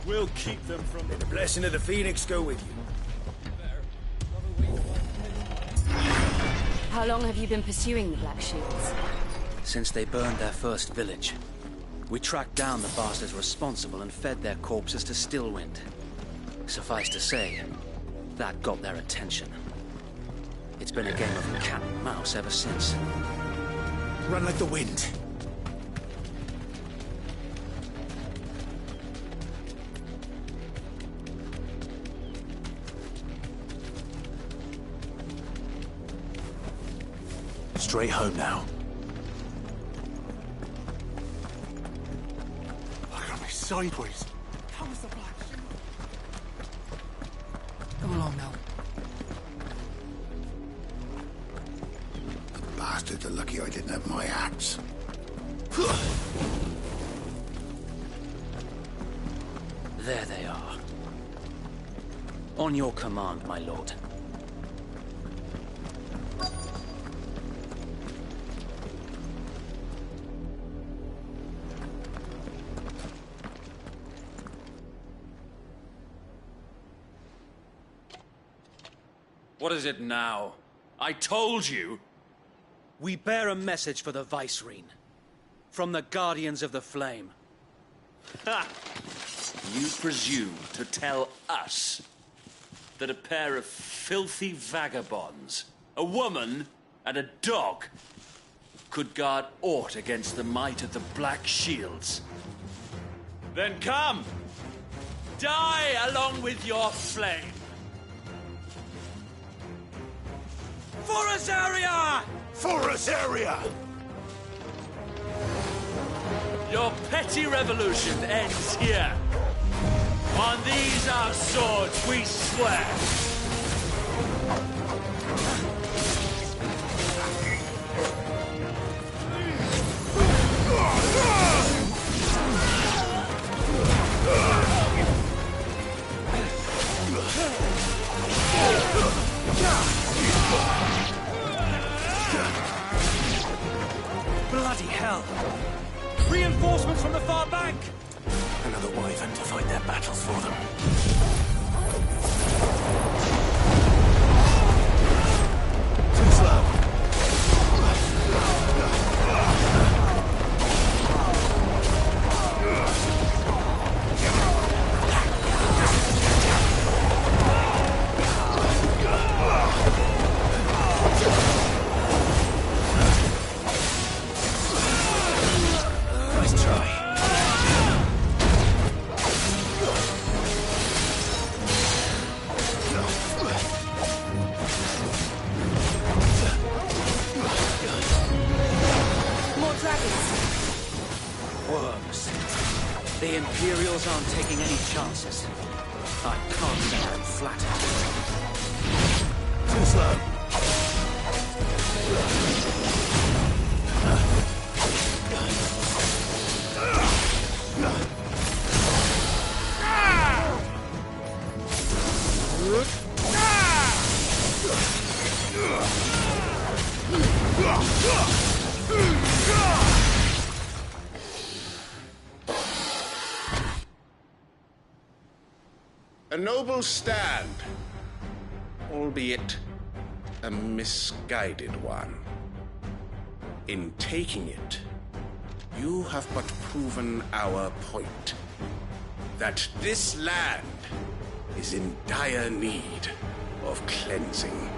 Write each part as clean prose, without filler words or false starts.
We'll keep them from... May the blessing of the Phoenix go with you. How long have you been pursuing the Black Shields? Since they burned their first village. We tracked down the bastards responsible and fed their corpses to Stillwind. Suffice to say, that got their attention. It's been a game of cat and mouse ever since. Run like the wind. Straight home now. Look at me sideways. Comes the Black Shield. Come along now. The bastards are lucky I didn't have my axe. There they are. On your command, my lord. What is it now? I told you! We bear a message for the Vicereine. From the Guardians of the Flame. Ha! You presume to tell us that a pair of filthy vagabonds, a woman and a dog, could guard aught against the might of the Black Shields? Then come! Die along with your flame! For Azaria! For Azaria! Your petty revolution ends here. On these our swords we swear. Bloody hell! Reinforcements from the far bank! Another wyvern to fight their battles for them. Too slow. Nice try. More dragons. Worms. The Imperials aren't taking any chances. I can't let them flatter. Too slow. A noble stand, albeit a misguided one. In taking it, you have but proven our point, that this land is in dire need of cleansing.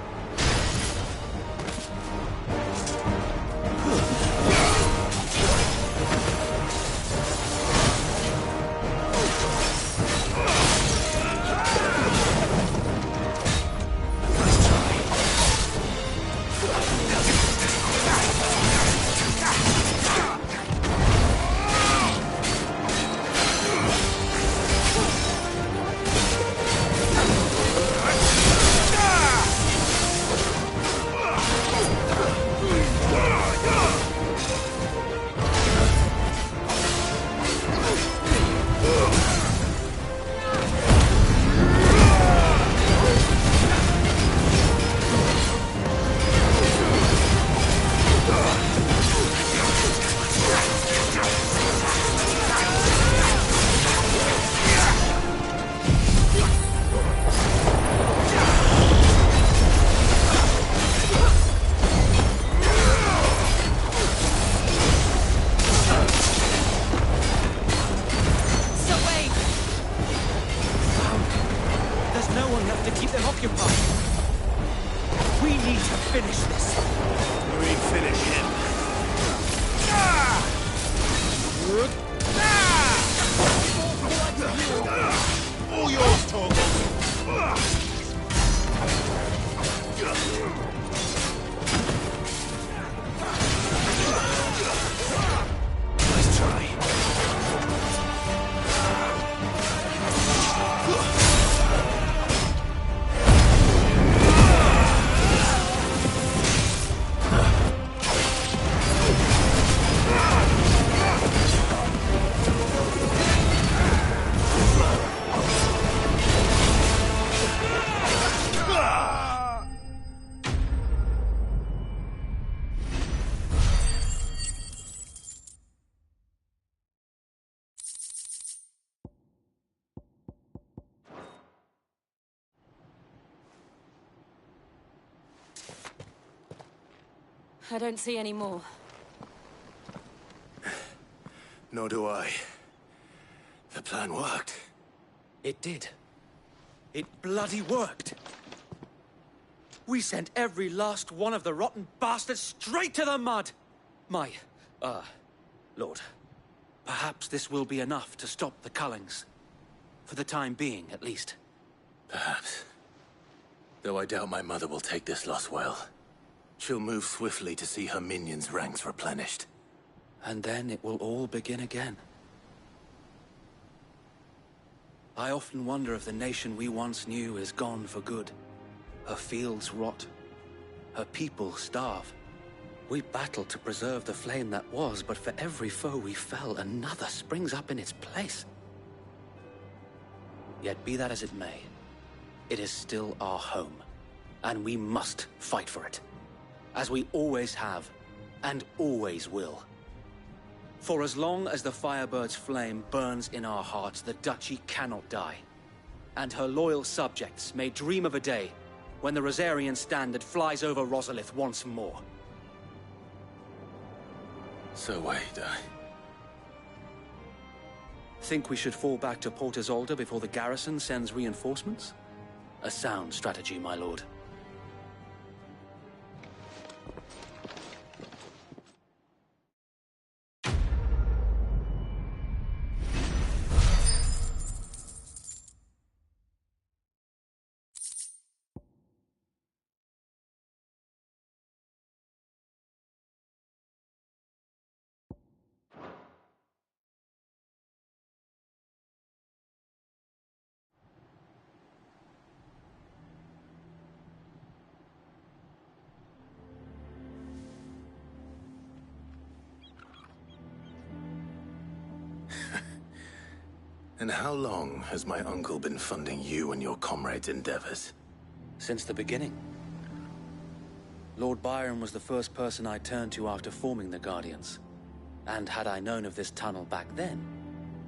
I don't see any more. Nor do I. The plan worked. It did. It bloody worked. We sent every last one of the rotten bastards straight to the mud! Lord, perhaps this will be enough to stop the Cullings. For the time being, at least. Perhaps. Though I doubt my mother will take this loss well. She'll move swiftly to see her minions' ranks replenished. And then it will all begin again. I often wonder if the nation we once knew is gone for good. Her fields rot. Her people starve. We battled to preserve the flame that was, but for every foe we fell, another springs up in its place. Yet be that as it may, it is still our home, and we must fight for it, as we always have, and always will. For as long as the Firebird's flame burns in our hearts, the Duchy cannot die, and her loyal subjects may dream of a day when the Rosarian standard flies over Rosalith once more. So wait, Think we should fall back to Port Isolde before the garrison sends reinforcements? A sound strategy, my lord. And how long has my uncle been funding you and your comrades' endeavors? Since the beginning. Lord Byron was the first person I turned to after forming the Guardians. And had I known of this tunnel back then,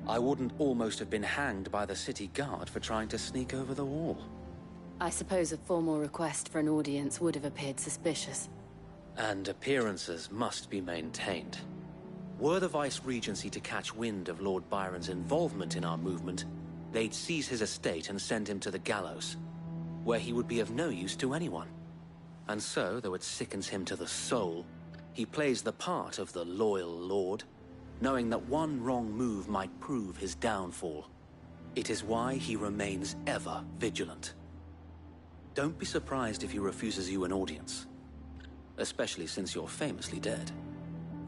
I wouldn't almost have been hanged by the city guard for trying to sneak over the wall. I suppose a formal request for an audience would have appeared suspicious. And appearances must be maintained. Were the Vice-Regency to catch wind of Lord Byron's involvement in our movement, they'd seize his estate and send him to the gallows, where he would be of no use to anyone. And so, though it sickens him to the soul, he plays the part of the loyal lord, knowing that one wrong move might prove his downfall. It is why he remains ever vigilant. Don't be surprised if he refuses you an audience, especially since you're famously dead.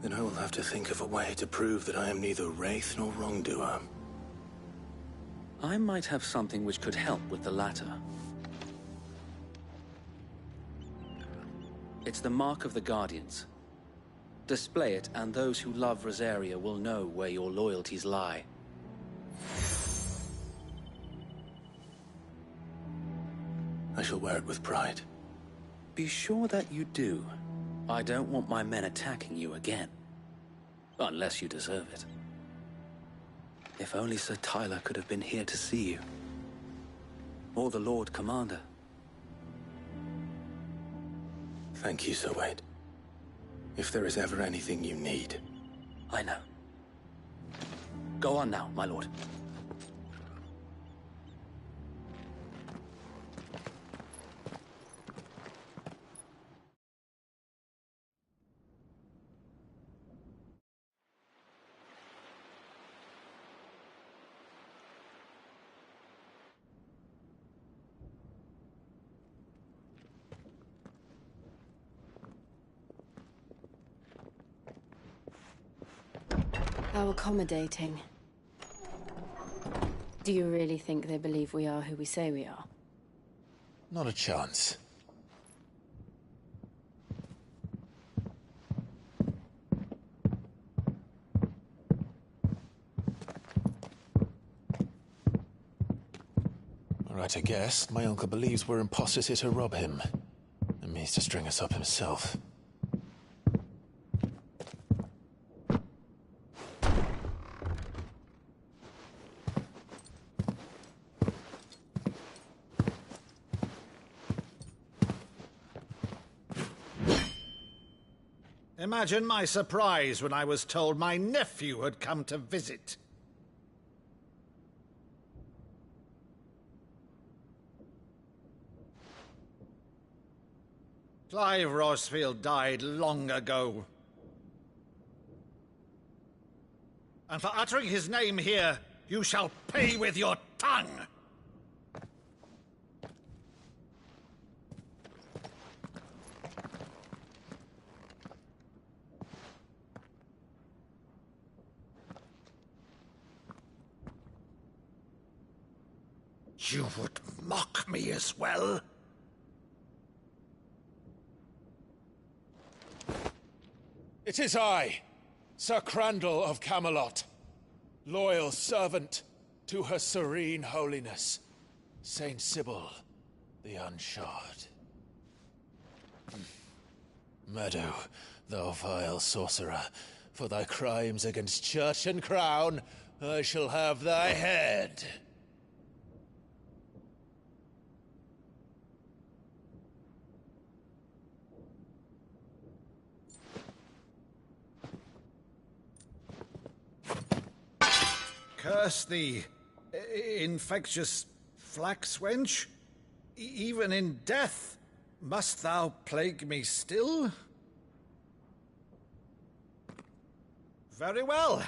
Then I will have to think of a way to prove that I am neither wraith nor wrongdoer. I might have something which could help with the latter. It's the mark of the Guardians. Display it, and those who love Rosaria will know where your loyalties lie. I shall wear it with pride. Be sure that you do. I don't want my men attacking you again. Unless you deserve it. If only Sir Tyler could have been here to see you. Or the Lord Commander. Thank you, Sir Wade. If there is ever anything you need. I know. Go on now, my lord. How accommodating. Do you really think they believe we are who we say we are? Not a chance. All right, I guess. My uncle believes we're imposters here to rob him. And means to string us up himself. Imagine my surprise when I was told my nephew had come to visit. Clive Rosfield died long ago. And for uttering his name here, you shall pay with your tongue! You would mock me as well? It is I, Sir Crandall of Camelot, loyal servant to Her Serene Holiness, Saint Sybil the Unshod. Meadow, thou vile sorcerer, for thy crimes against church and crown, I shall have thy head. Curse thee, infectious flax wench. Even in death, must thou plague me still? Very well.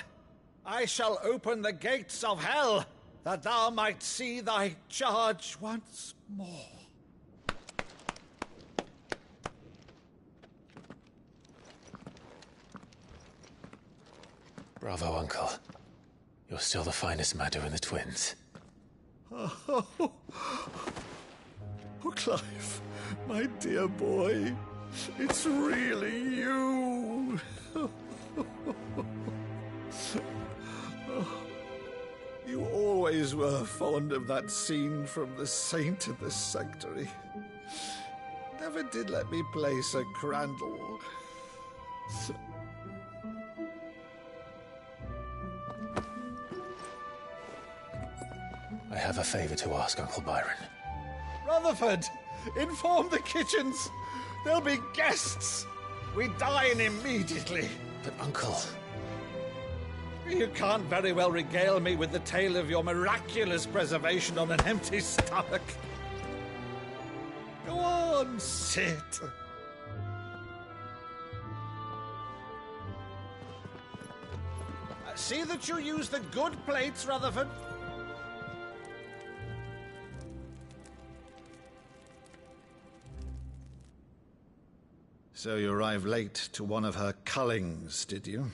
I shall open the gates of hell, that thou might see thy charge once more. Bravo, Uncle. You're still the finest Maddo in the twins. Oh, Clive, my dear boy, it's really you. You always were fond of that scene from The Saint in the Sanctuary. Never did let me play Sir Crandall. I have a favor to ask, Uncle Byron. Rutherford, inform the kitchens. There'll be guests. We dine immediately. But, Uncle... You can't very well regale me with the tale of your miraculous preservation on an empty stomach. Go on, sit. See that you use the good plates, Rutherford. So you arrived late to one of her cullings, did you?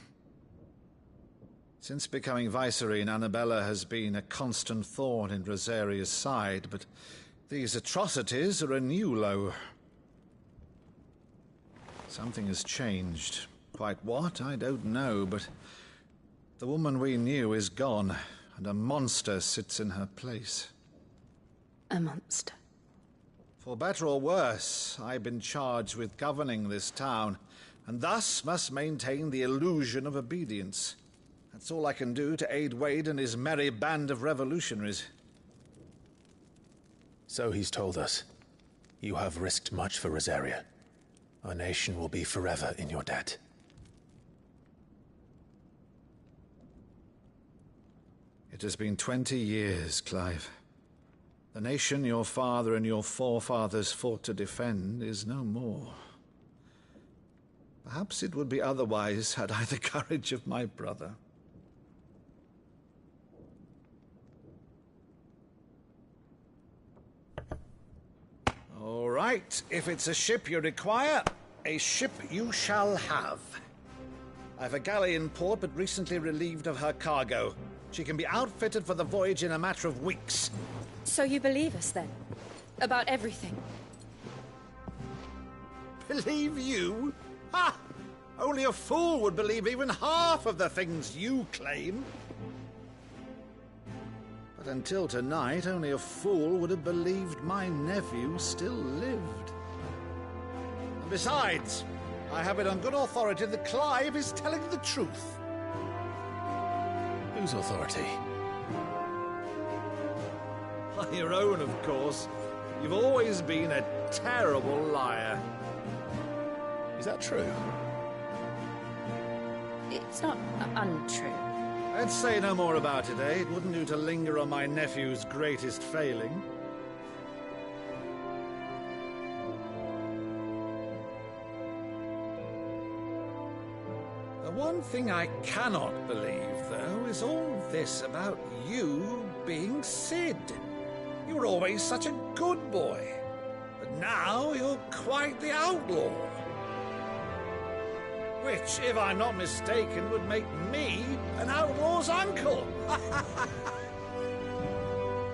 Since becoming Vicereine, Annabella has been a constant thorn in Rosaria's side, but these atrocities are a new low. Something has changed. Quite what, I don't know, but the woman we knew is gone, and a monster sits in her place. A monster. For better or worse, I've been charged with governing this town, and thus must maintain the illusion of obedience. That's all I can do to aid Wade and his merry band of revolutionaries. So he's told us. You have risked much for Rosaria. Our nation will be forever in your debt. It has been 20 years, Clive. The nation your father and your forefathers fought to defend is no more. Perhaps it would be otherwise had I the courage of my brother. All right, if it's a ship you require, a ship you shall have. I've a galley in port, but recently relieved of her cargo. She can be outfitted for the voyage in a matter of weeks. So you believe us, then? About everything? Believe you? Ha! Only a fool would believe even half of the things you claim. But until tonight, only a fool would have believed my nephew still lived. And besides, I have it on good authority that Clive is telling the truth. Whose authority? Your own, of course. You've always been a terrible liar. Is that true? It's not untrue. Let's say no more about it, eh? It wouldn't do to linger on my nephew's greatest failing. The one thing I cannot believe, though, is all this about you being Sid. You were always such a good boy, but now you're quite the outlaw. Which, if I'm not mistaken, would make me an outlaw's uncle.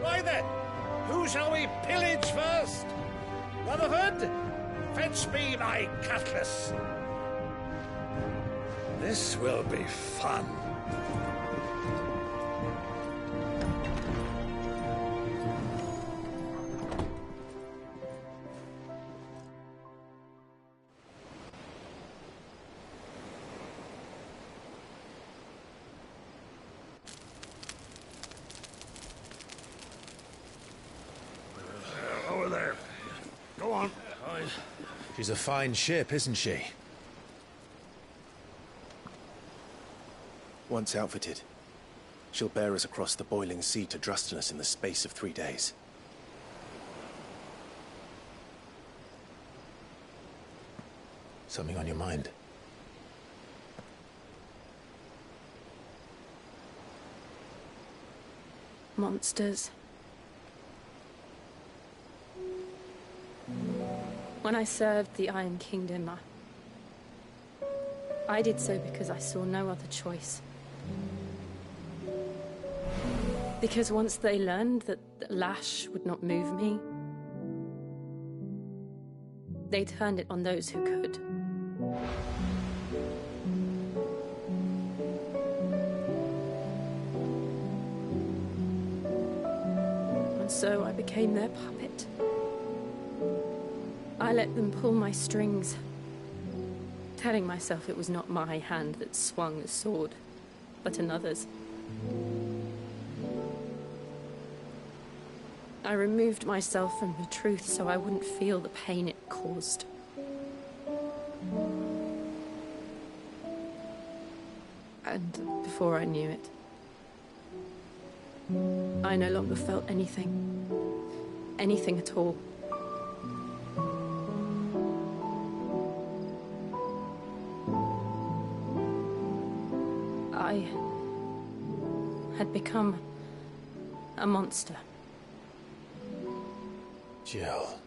Right then, who shall we pillage first? Rutherford, fetch me my cutlass. This will be fun. Over there. Go on. She's a fine ship, isn't she? Once outfitted, she'll bear us across the boiling sea to Drustinus in the space of 3 days. Something on your mind? Monsters. When I served the Iron Kingdom, I did so because I saw no other choice. Because once they learned that the lash would not move me, they turned it on those who could. And so I became their puppet. I let them pull my strings, telling myself it was not my hand that swung the sword, but another's. I removed myself from the truth so I wouldn't feel the pain it caused. And before I knew it, I no longer felt anything. Anything at all. I had become a monster. Jill.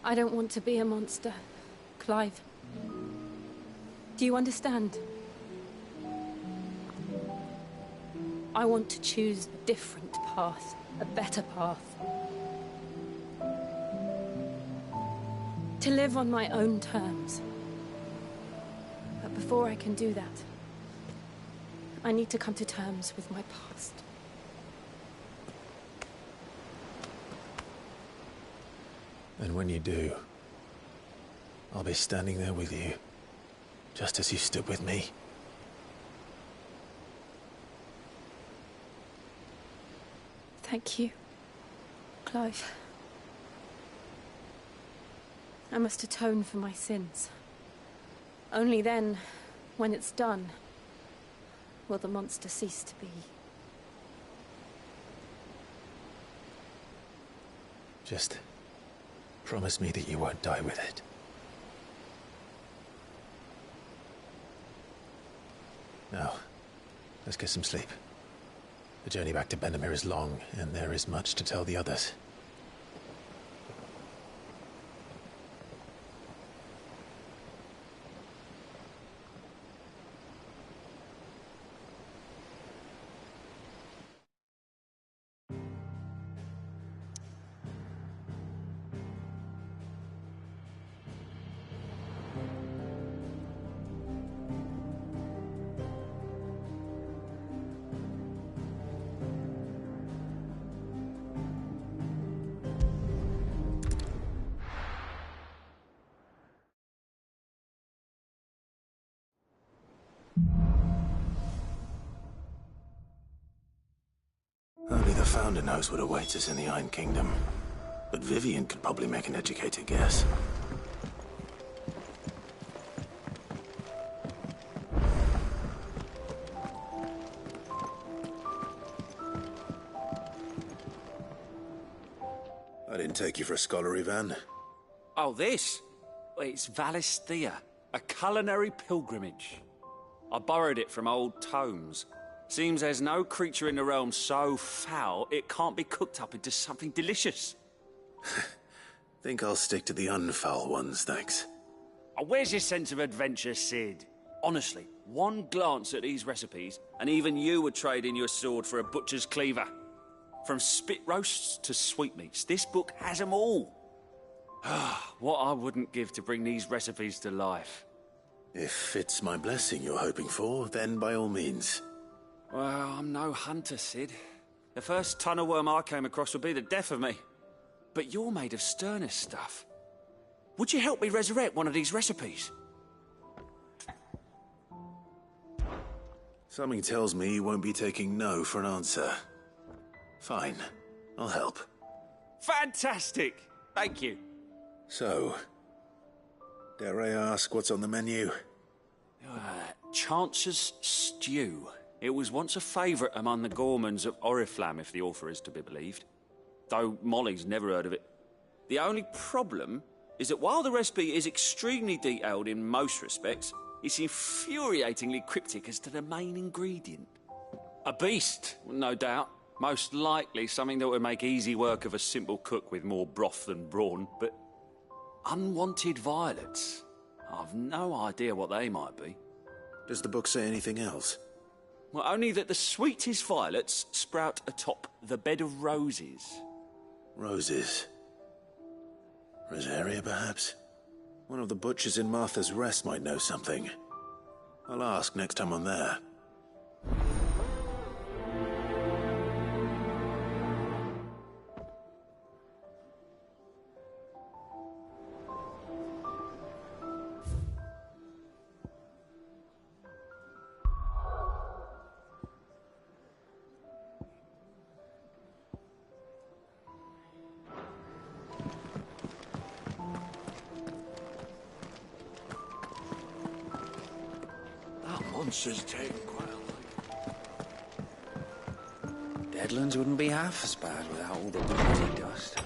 I don't want to be a monster, Clive. Do you understand? I want to choose a different path, a better path. To live on my own terms. But before I can do that, I need to come to terms with my past. And when you do, I'll be standing there with you, just as you stood with me. Thank you, Clive. I must atone for my sins. Only then, when it's done, will the monster cease to be. Just promise me that you won't die with it. Now, let's get some sleep. The journey back to Benamir is long, and there is much to tell the others. Only the Founder knows what awaits us in the Iron Kingdom. but Vivian could probably make an educated guess. I didn't take you for a scholarly van. Oh, this? It's Valisthea, a culinary pilgrimage. I borrowed it from old tomes. Seems there's no creature in the realm so foul it can't be cooked up into something delicious. Think I'll stick to the unfoul ones, thanks. Oh, where's your sense of adventure, Sid? Honestly, one glance at these recipes, and even you would trade in your sword for a butcher's cleaver. From spit roasts to sweetmeats, this book has them all. What I wouldn't give to bring these recipes to life. If it's my blessing you're hoping for, then by all means. Well, I'm no hunter, Sid. The first tunnel worm I came across would be the death of me. But you're made of sterner stuff. Would you help me resurrect one of these recipes? Something tells me you won't be taking no for an answer. Fine, I'll help. Fantastic! Thank you. So, dare I ask what's on the menu? Chance's Stew. It was once a favourite among the gourmands of Oriflamme, if the author is to be believed. Though Molly's never heard of it. The only problem is that while the recipe is extremely detailed in most respects, it's infuriatingly cryptic as to the main ingredient. A beast, no doubt. Most likely something that would make easy work of a simple cook with more broth than brawn, but unwanted violets. I've no idea what they might be. Does the book say anything else? Well, only that the sweetest violets sprout atop the bed of roses. Roses. Rosaria, perhaps? One of the butchers in Martha's Rest might know something. I'll ask next time I'm there. Monster's taken quite a lot. Deadlands wouldn't be half as bad without all the bloody dust.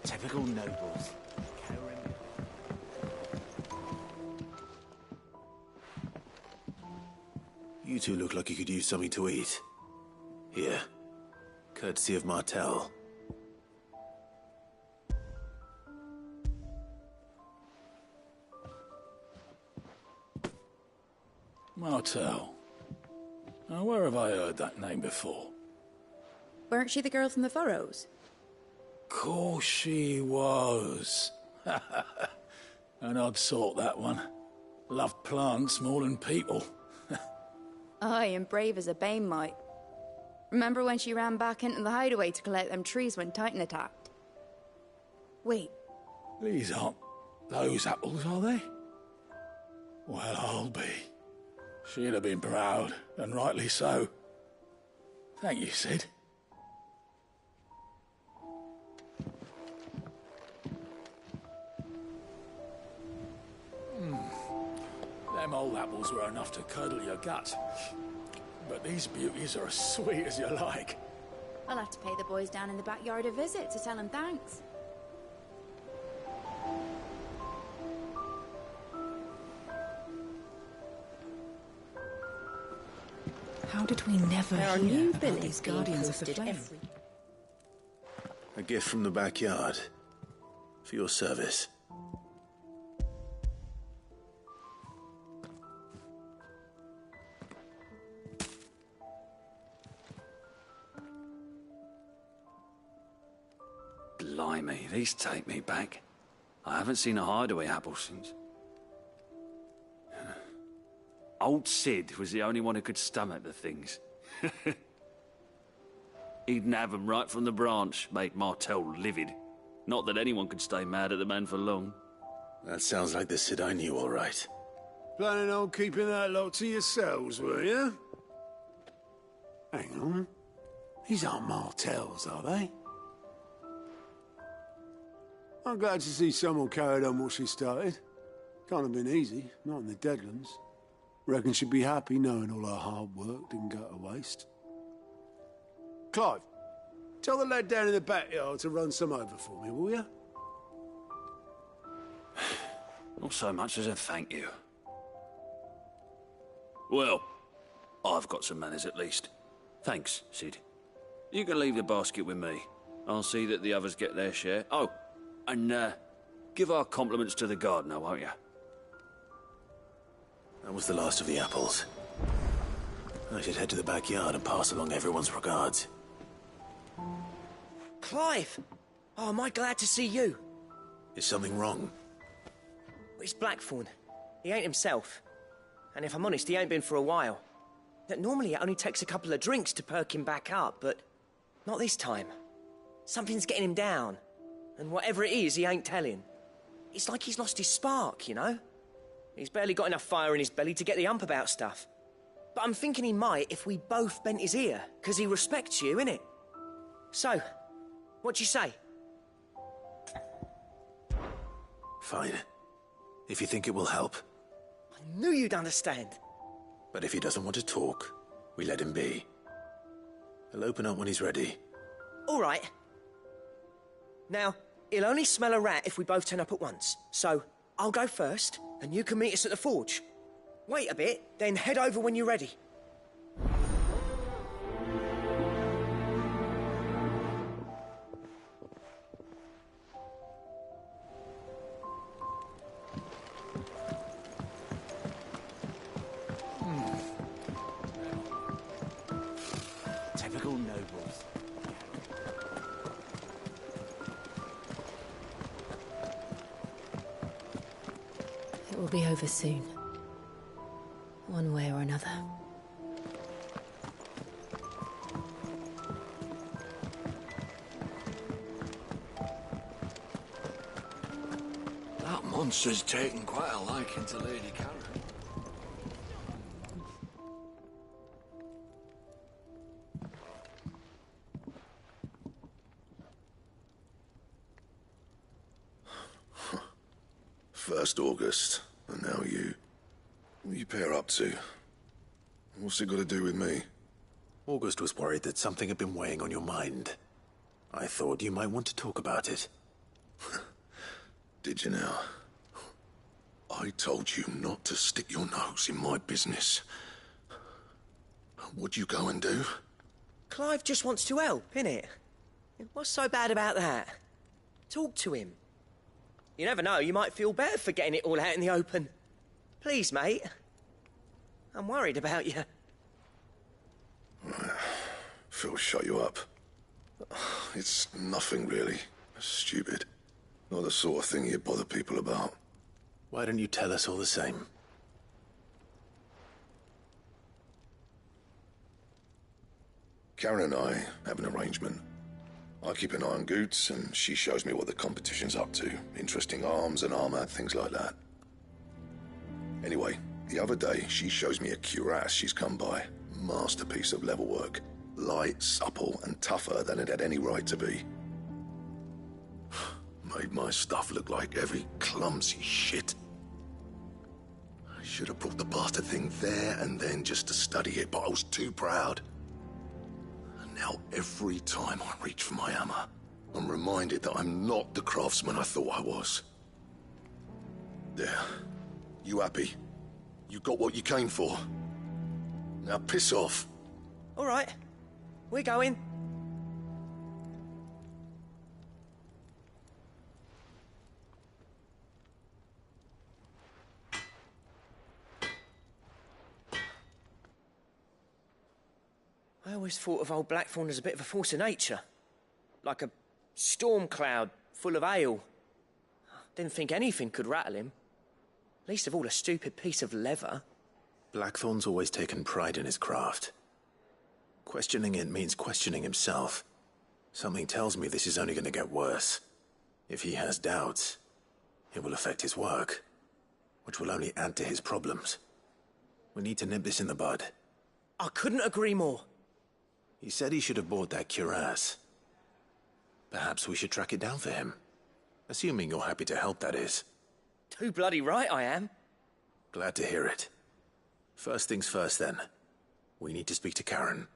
Typical nobles. You two look like you could use something to eat. Here. Courtesy of Martel. Martel. Now, where have I heard that name before? Weren't she the girl from the Furrows? Course she was. An odd sort, that one. Loved plants more than people. Aye, and brave as a bane might. Remember when she ran back into the hideaway to collect them trees when Titan attacked? Wait. These aren't those apples, are they? Well, I'll be. She'd have been proud, and rightly so. Thank you, Sid. Them old apples were enough to curdle your guts. but these beauties are as sweet as you like. I'll have to pay the boys down in the backyard a visit to tell them thanks. How did we never There are hear new about billets these being guardians of the posted flame? A gift from the backyard. For your service. Blimey, these take me back. I haven't seen a hideaway apple since. Old Sid was the only one who could stomach the things. He'd nab 'em right from the branch, make Martell livid. Not that anyone could stay mad at the man for long. That sounds like the Sid I knew, all right. Planning on keeping that lot to yourselves, were you? Hang on. These aren't Martells, are they? I'm glad to see someone carried on what she started. Can't have been easy, not in the Deadlands. Reckon she'd be happy knowing all her hard work didn't go to waste. Clive, tell the lad down in the backyard to run some over for me, will you? Not so much as a thank you. Well, I've got some manners at least. Thanks, Sid. You can leave the basket with me. I'll see that the others get their share. Oh, and give our compliments to the gardener, won't you? That was the last of the apples. I should head to the backyard and pass along everyone's regards. Clive! Oh, am I glad to see you? Is something wrong? It's Blackthorn. He ain't himself. And if I'm honest, he ain't been for a while. Normally it only takes a couple of drinks to perk him back up, but not this time. Something's getting him down. And whatever it is, he ain't telling. It's like he's lost his spark, you know? He's barely got enough fire in his belly to get the ump about stuff. But I'm thinking he might if we both bent his ear, because he respects you, innit? So, what you say? Fine. If you think it will help. I knew you'd understand. But if he doesn't want to talk, we let him be. He'll open up when he's ready. All right. Now, he'll only smell a rat if we both turn up at once. So, I'll go first, and you can meet us at the forge. Wait a bit, then head over when you're ready. Typical nobles. It will be over soon. One way or another. That monster's taken quite a liking to Lady Karen. First August, and now you. What are you pair up to? What's it got to do with me? August was worried that something had been weighing on your mind. I thought you might want to talk about it. Did you now? I told you not to stick your nose in my business. What'd you go and do? Clive just wants to help, innit? What's so bad about that? Talk to him. You never know, you might feel better for getting it all out in the open. Please, mate. I'm worried about you. Phil shut you up. It's nothing really. Stupid. Not the sort of thing you bother people about. Why don't you tell us all the same? Karen and I have an arrangement. I keep an eye on Goots, and she shows me what the competition's up to. Interesting arms and armor, things like that. Anyway, the other day, she shows me a cuirass she's come by. Masterpiece of level work. Light, supple, and tougher than it had any right to be. Made my stuff look like every clumsy shit. Should have brought the bastard thing there and then just to study it, but I was too proud. And now every time I reach for my hammer, I'm reminded that I'm not the craftsman I thought I was. There. You happy? You got what you came for. Now piss off. All right. We're going. I always thought of old Blackthorn as a bit of a force of nature. Like a storm cloud full of ale. Didn't think anything could rattle him. Least of all a stupid piece of leather. Blackthorn's always taken pride in his craft. Questioning it means questioning himself. Something tells me this is only going to get worse. If he has doubts, it will affect his work, which will only add to his problems. We need to nip this in the bud. I couldn't agree more. He said he should have bought that cuirass. Perhaps we should track it down for him. Assuming you're happy to help, that is. Too bloody right I am. Glad to hear it. First things first, then. We need to speak to Karen.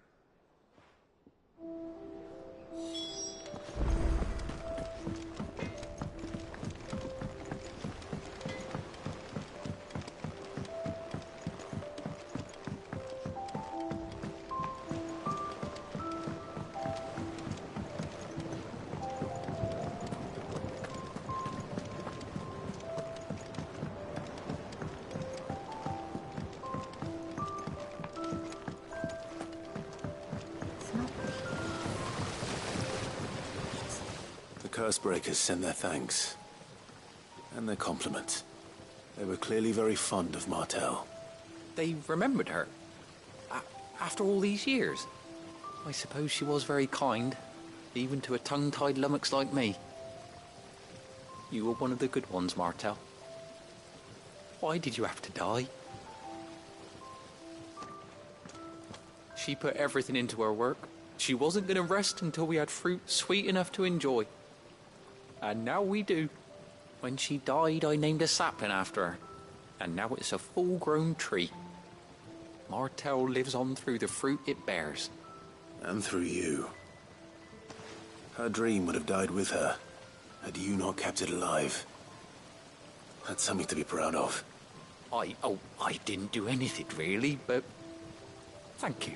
Cursebreakers send their thanks. And their compliments. They were clearly very fond of Martel. They remembered her? After all these years? I suppose she was very kind, even to a tongue-tied lummox like me. You were one of the good ones, Martel. Why did you have to die? She put everything into her work. She wasn't going to rest until we had fruit sweet enough to enjoy. And now we do. When she died, I named a sapling after her. And now it's a full-grown tree. Martel lives on through the fruit it bears. And through you. Her dream would have died with her, had you not kept it alive. That's something to be proud of. I didn't do anything, really, but... thank you.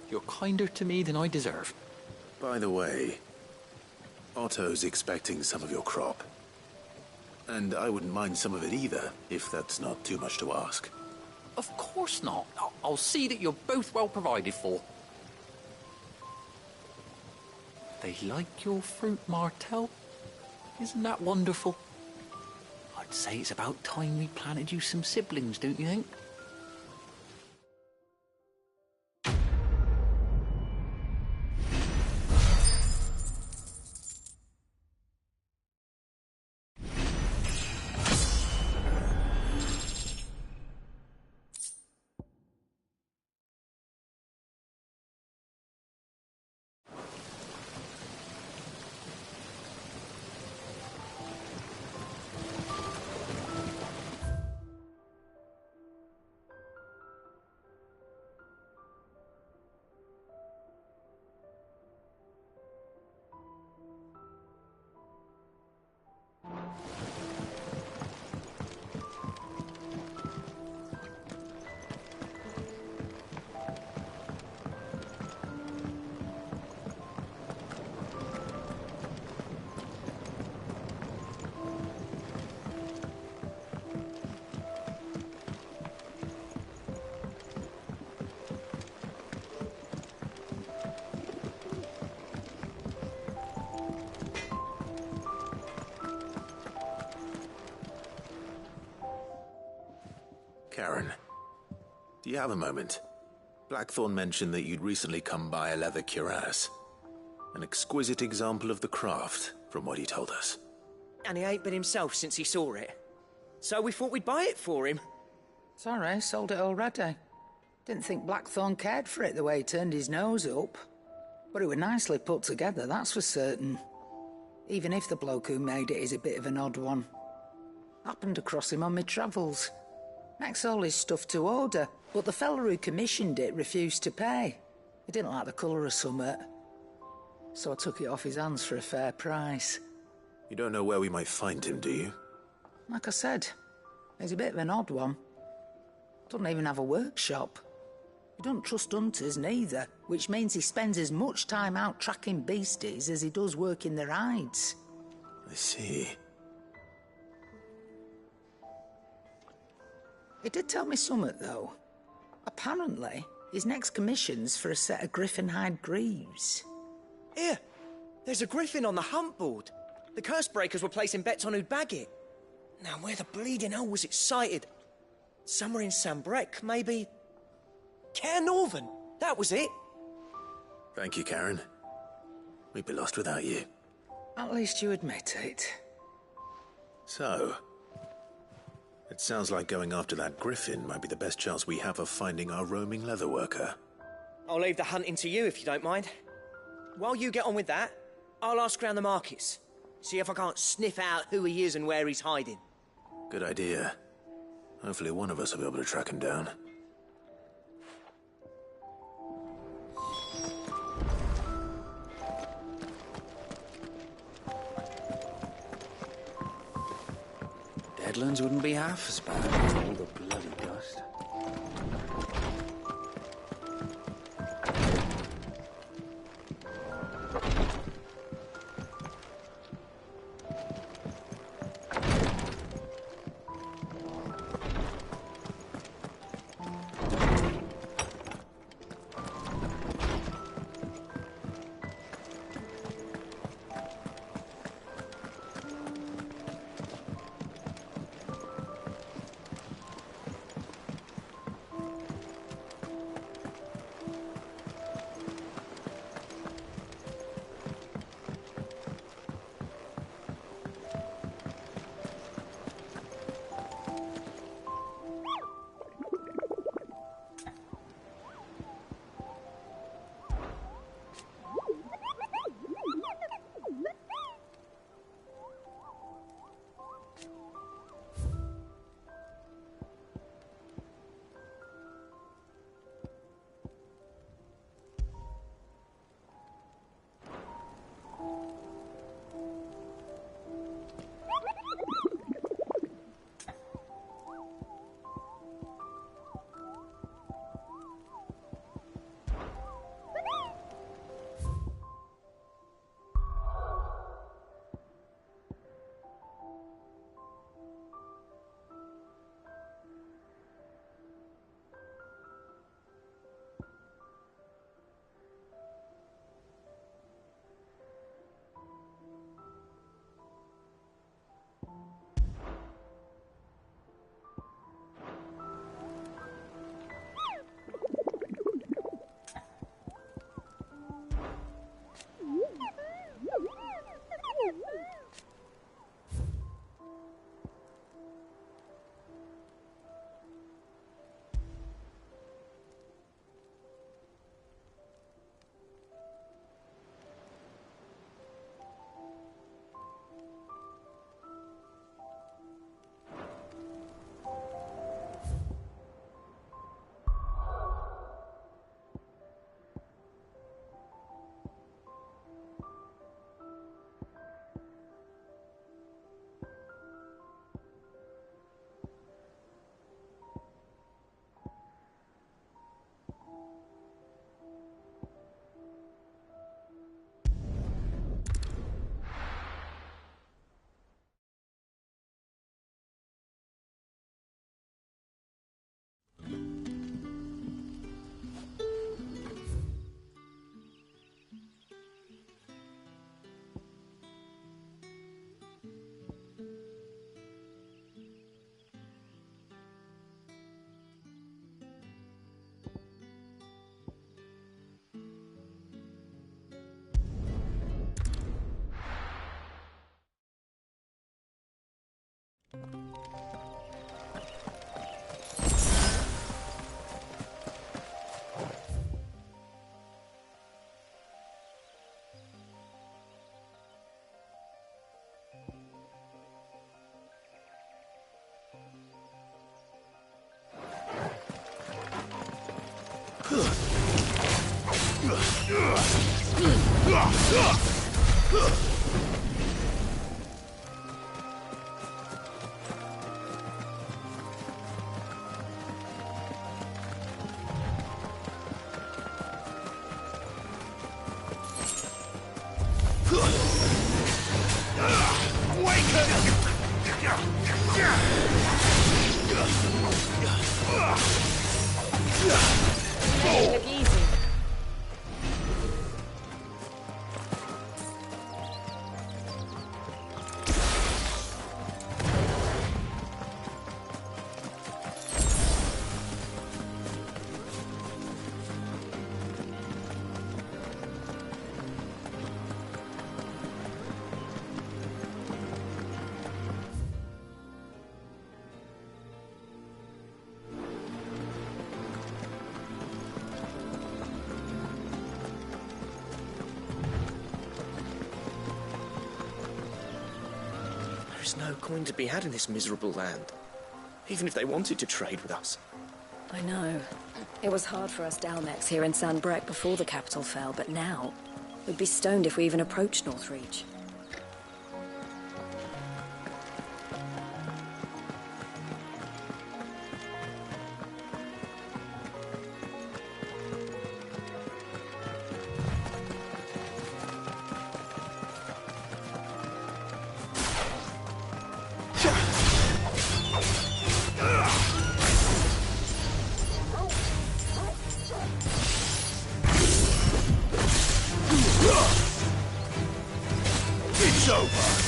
You're kinder to me than I deserve. By the way... Otto's expecting some of your crop. And I wouldn't mind some of it either, if that's not too much to ask. Of course not. I'll see that you're both well provided for. They like your fruit, Martel. Isn't that wonderful? I'd say it's about time we planted you some siblings, don't you think? Karen, do you have a moment? Blackthorn mentioned that you'd recently come by a leather cuirass. An exquisite example of the craft, from what he told us. And he ain't been himself since he saw it. So we thought we'd buy it for him. Sorry, sold it already. Didn't think Blackthorn cared for it the way he turned his nose up. But it were nicely put together, that's for certain. Even if the bloke who made it is a bit of an odd one. Happened across him on my travels. Makes all his stuff to order, but the fella who commissioned it refused to pay. He didn't like the colour of summit. So I took it off his hands for a fair price. You don't know where we might find him, do you? Like I said, he's a bit of an odd one. Doesn't even have a workshop. He doesn't trust hunters neither, which means he spends as much time out tracking beasties as he does working their hides. I see. He did tell me something, though. Apparently, his next commission's for a set of griffin hide greaves. Here, there's a griffin on the hunt board. The curse breakers were placing bets on who'd bag it. Now, where the bleeding hell was it sighted? Somewhere in Sambrec, maybe... Caer Northern, that was it. Thank you, Karen. We'd be lost without you. At least you admit it. So, it sounds like going after that griffin might be the best chance we have of finding our roaming leatherworker. I'll leave the hunting to you if you don't mind. While you get on with that, I'll ask around the markets. See if I can't sniff out who he is and where he's hiding. Good idea. Hopefully one of us will be able to track him down. Deadlands wouldn't be half as bad with all the bloody dust. Look easy. There's no coin to be had in this miserable land, even if they wanted to trade with us. I know. It was hard for us Dalmex here in Sandbreck before the capital fell, but now we'd be stoned if we even approached Northreach. It's over!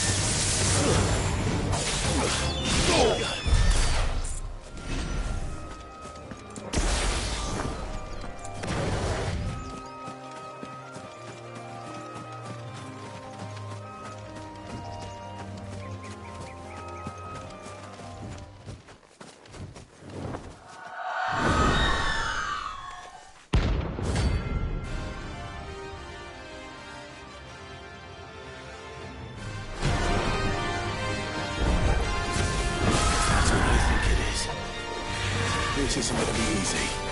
This isn't gonna be easy.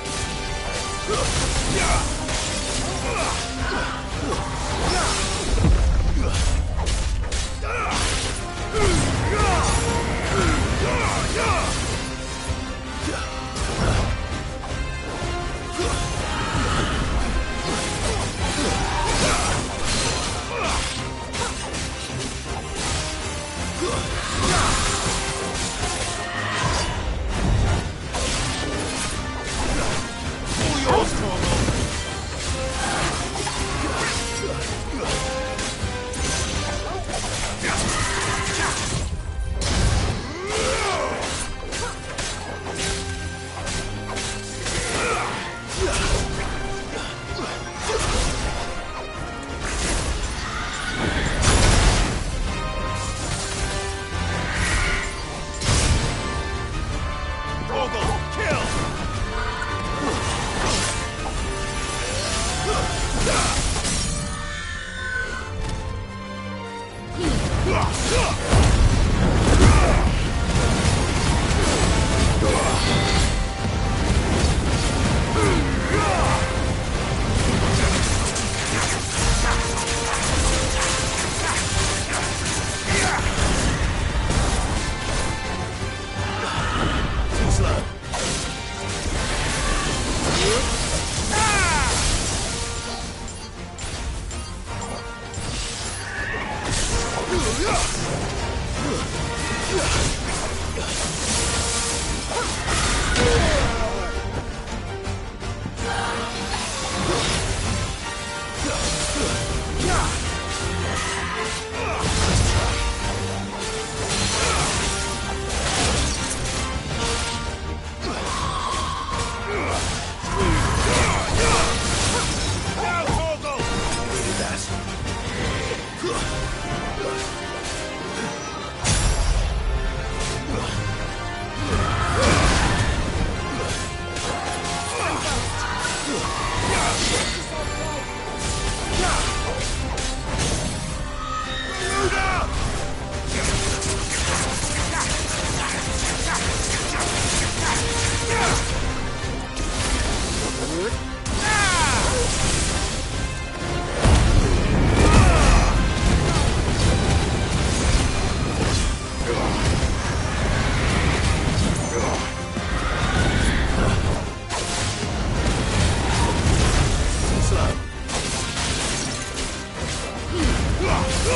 Nice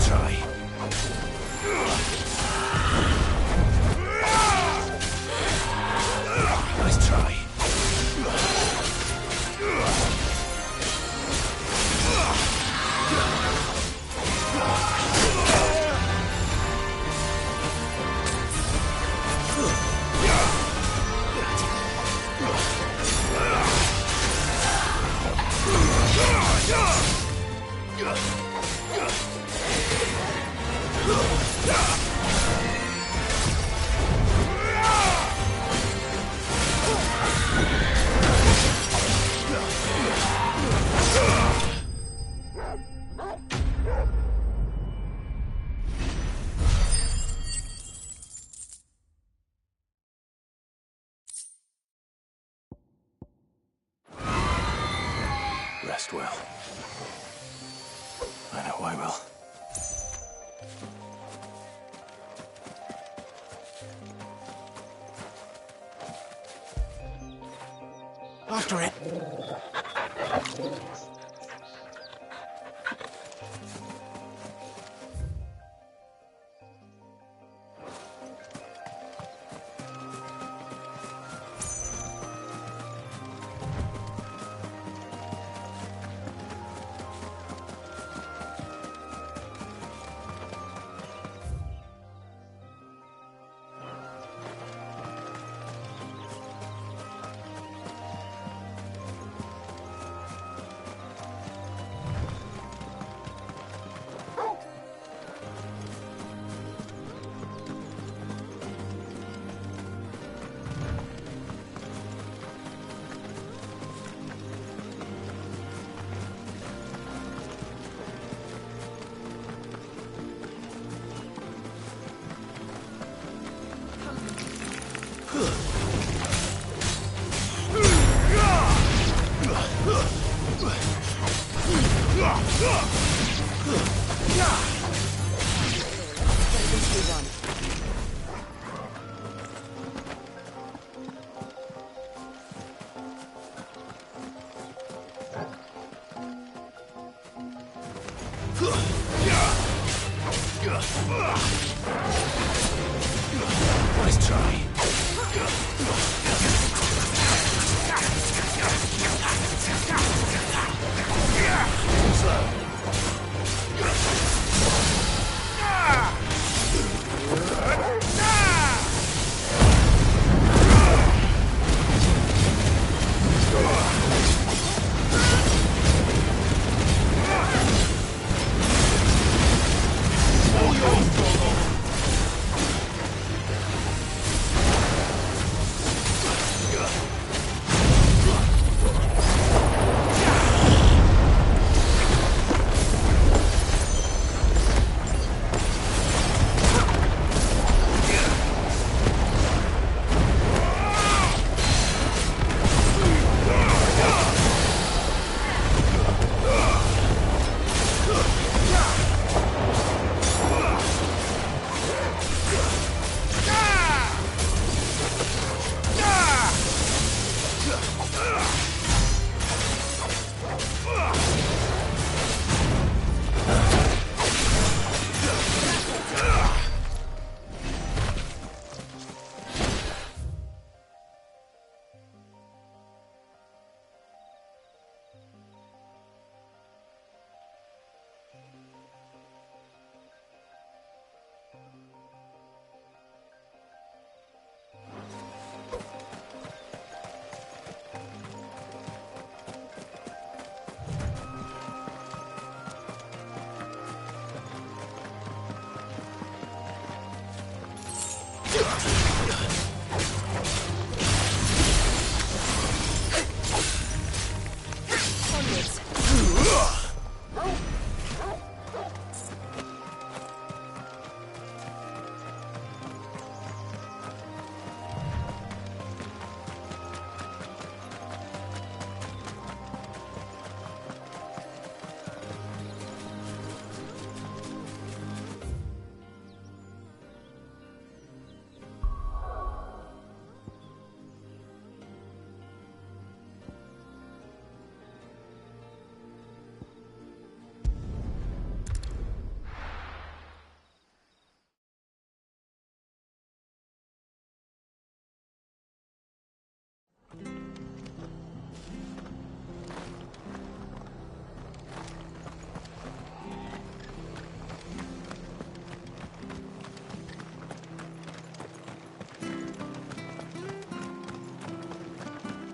try. Nice try. Rest well. I know I will. After it. Nice try.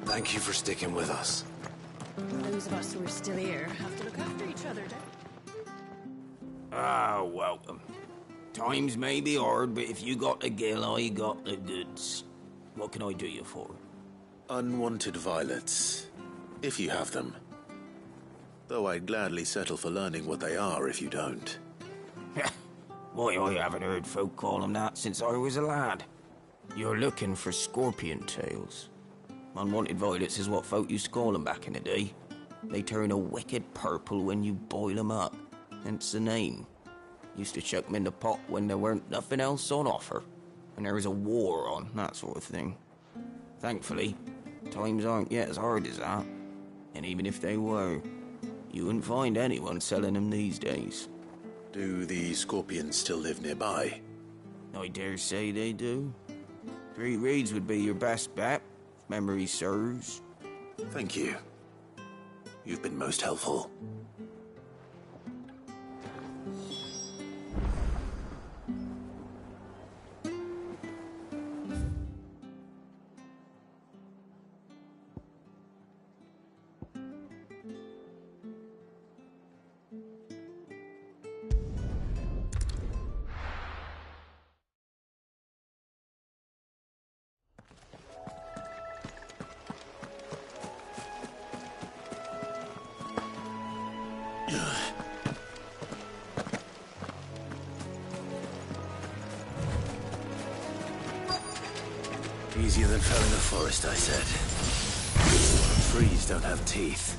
Thank you for sticking with us. Those of us who are still here have to look after each other, don't Ah, welcome. Times may be hard, but if you got the gill, I got the goods. What can I do you for? Unwanted violets, if you have them. Though I'd gladly settle for learning what they are if you don't. Why, I haven't heard folk call them that since I was a lad. You're looking for scorpion tails. Unwanted violets is what folk used to call them back in the day. They turn a wicked purple when you boil them up, hence the name. Used to chuck them in the pot when there weren't nothing else on offer, when there was a war on, that sort of thing. Thankfully, times aren't yet as hard as that, and even if they were, you wouldn't find anyone selling them these days. Do the scorpions still live nearby? I dare say they do. 3 reeds would be your best bet, if memory serves. Thank you. You've been most helpful. Easier than felling a forest, I said. Trees don't have teeth.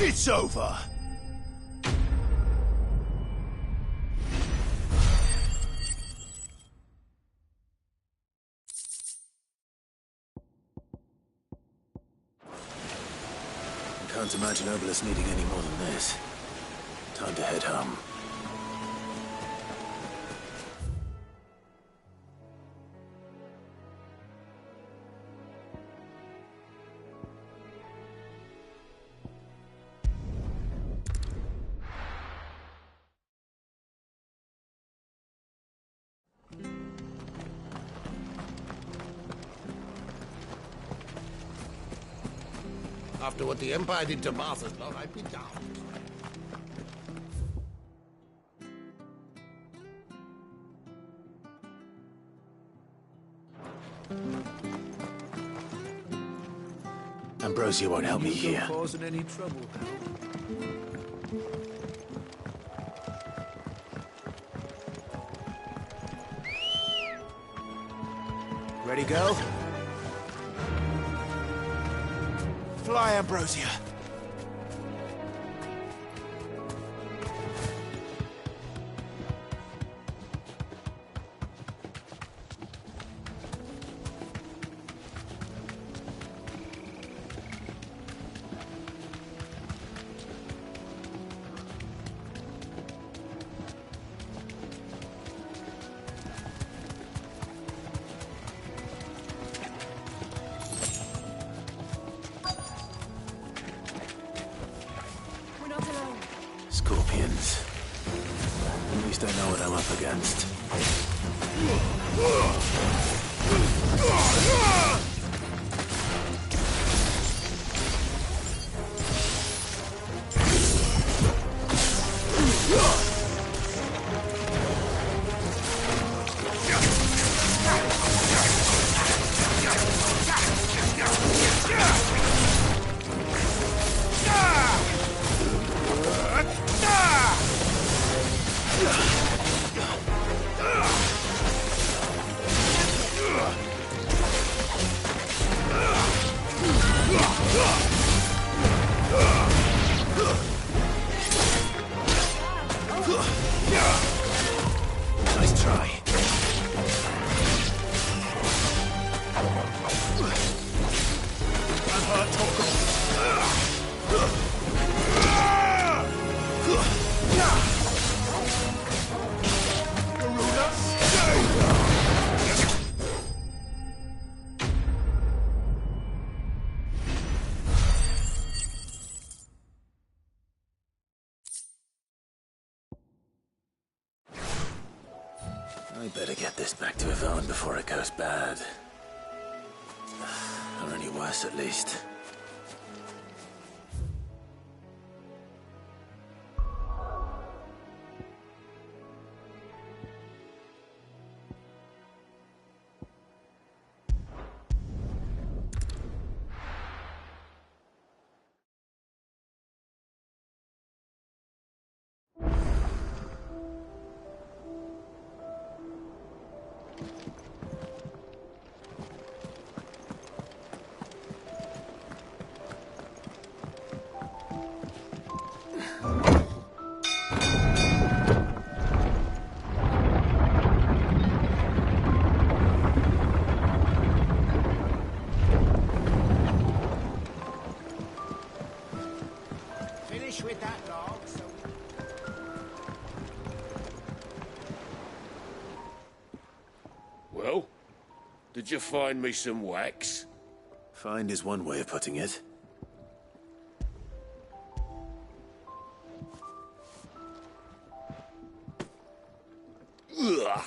It's over. Can't imagine Obelisk needing any more than this. Time to head home. After what the Empire did to Martha's lot, I'd be daft. Ambrosia won't help me You here. causing any trouble, pal? Ready, go? Fly, Ambrosia. Scorpions. At least I know what I'm up against. I better get this back to Yvonne before it goes bad. Or any worse, at least. Finish with that log, so Well, did you find me some wax? Find is one way of putting it. Ugh!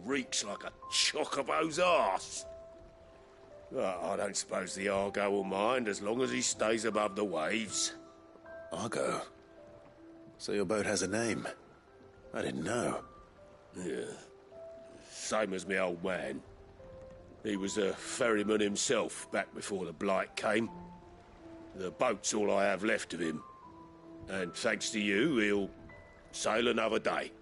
Reeks like a chocobo's arse. I don't suppose the Argo will mind as long as he stays above the waves. Argo? So your boat has a name? I didn't know. Yeah. Same as me old man. He was a ferryman himself back before the Blight came. The boat's all I have left of him. And thanks to you, he'll sail another day.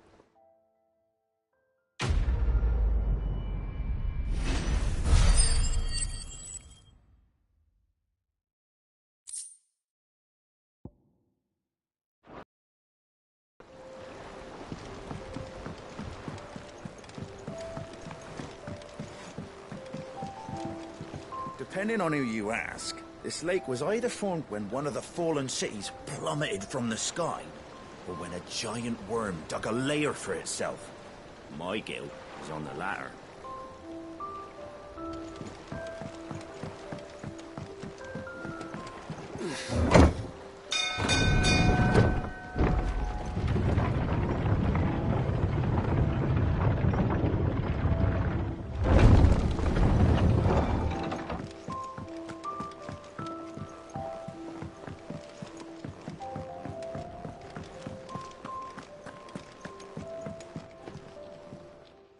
Depending on who you ask, this lake was either formed when one of the fallen cities plummeted from the sky, or when a giant worm dug a lair for itself. My guilt is on the latter.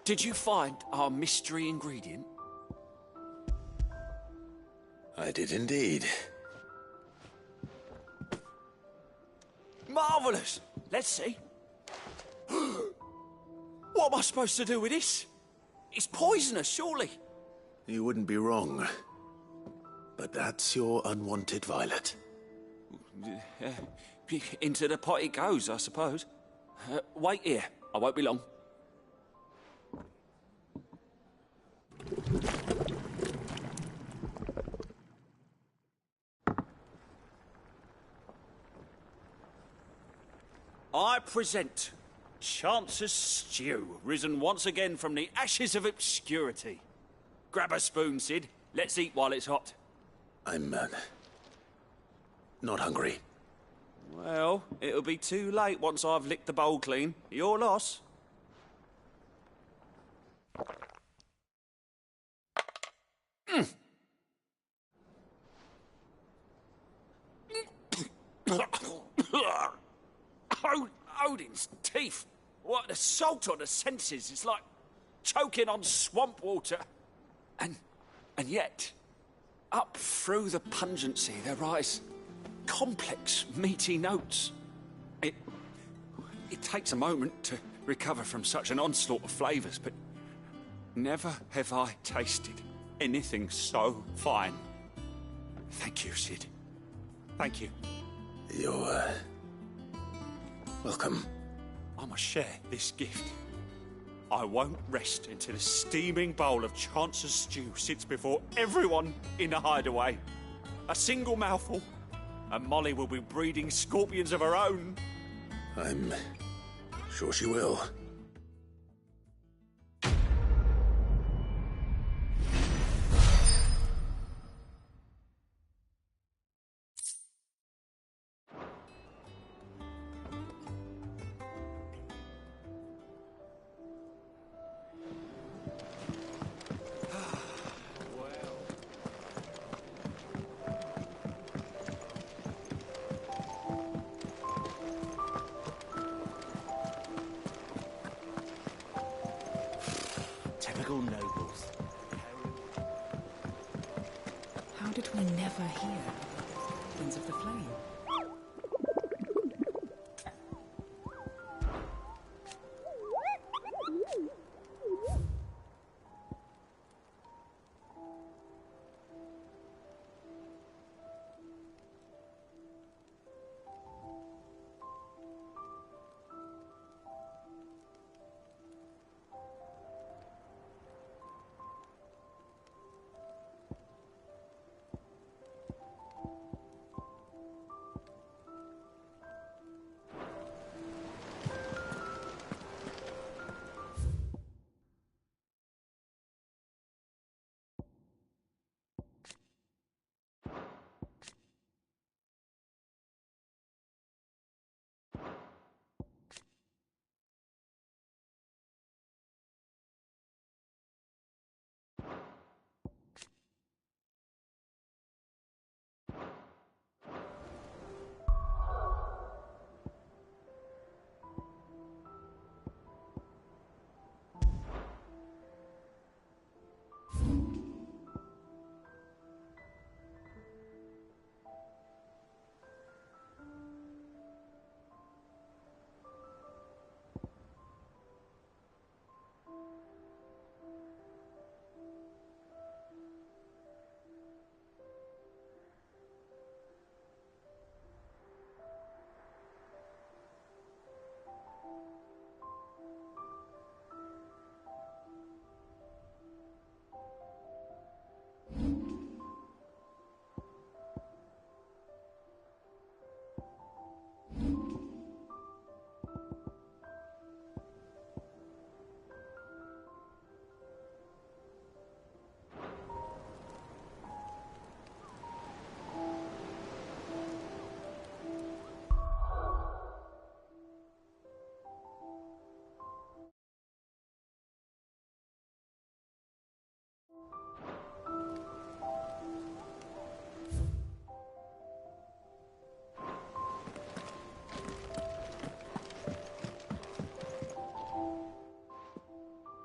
Did you find our mystery ingredient? I did indeed. Marvellous! Let's see. What am I supposed to do with this? It's poisonous, surely. You wouldn't be wrong. But that's your unwanted violet. Into the pot it goes, I suppose. Wait here. I won't be long. I present Chance's Stew, risen once again from the ashes of obscurity. Grab a spoon, Sid. Let's eat while it's hot. I'm, not hungry. Well, it'll be too late once I've licked the bowl clean. Your loss. Odin's teeth. What, the salt on the senses. It's like choking on swamp water. And yet, up through the pungency, there rise complex, meaty notes. It takes a moment to recover from such an onslaught of flavours, but never have I tasted anything so fine. Thank you, Sid. Thank you. You're, welcome. I must share this gift. I won't rest until a steaming bowl of Chance's stew sits before everyone in the hideaway. A single mouthful, and Molly will be breeding scorpions of her own. I'm sure she will. did we never hear Winds of the Flame?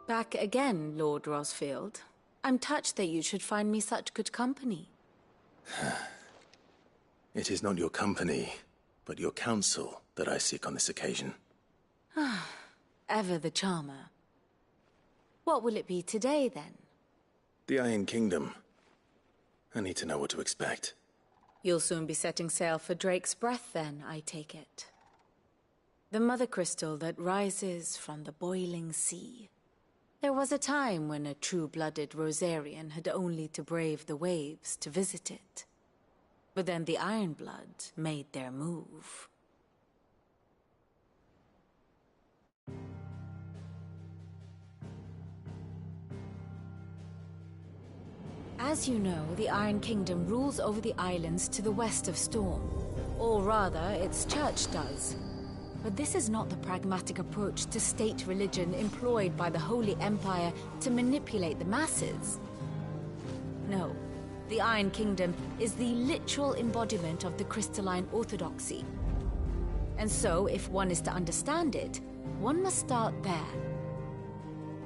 Back again, Lord Rosfield. I'm touched that you should find me such good company. It is not your company, but your counsel that I seek on this occasion. Ever the charmer. What will it be today, then? The Iron Kingdom. I need to know what to expect. You'll soon be setting sail for Drake's Breath, then, I take it. The mother crystal that rises from the boiling sea. There was a time when a true-blooded Rosarian had only to brave the waves to visit it. But then the Ironblood made their move. As you know, the Iron Kingdom rules over the islands to the west of Storm. Or rather, its church does. But this is not the pragmatic approach to state religion employed by the Holy Empire to manipulate the masses. No, the Iron Kingdom is the literal embodiment of the crystalline orthodoxy. And so, if one is to understand it, one must start there.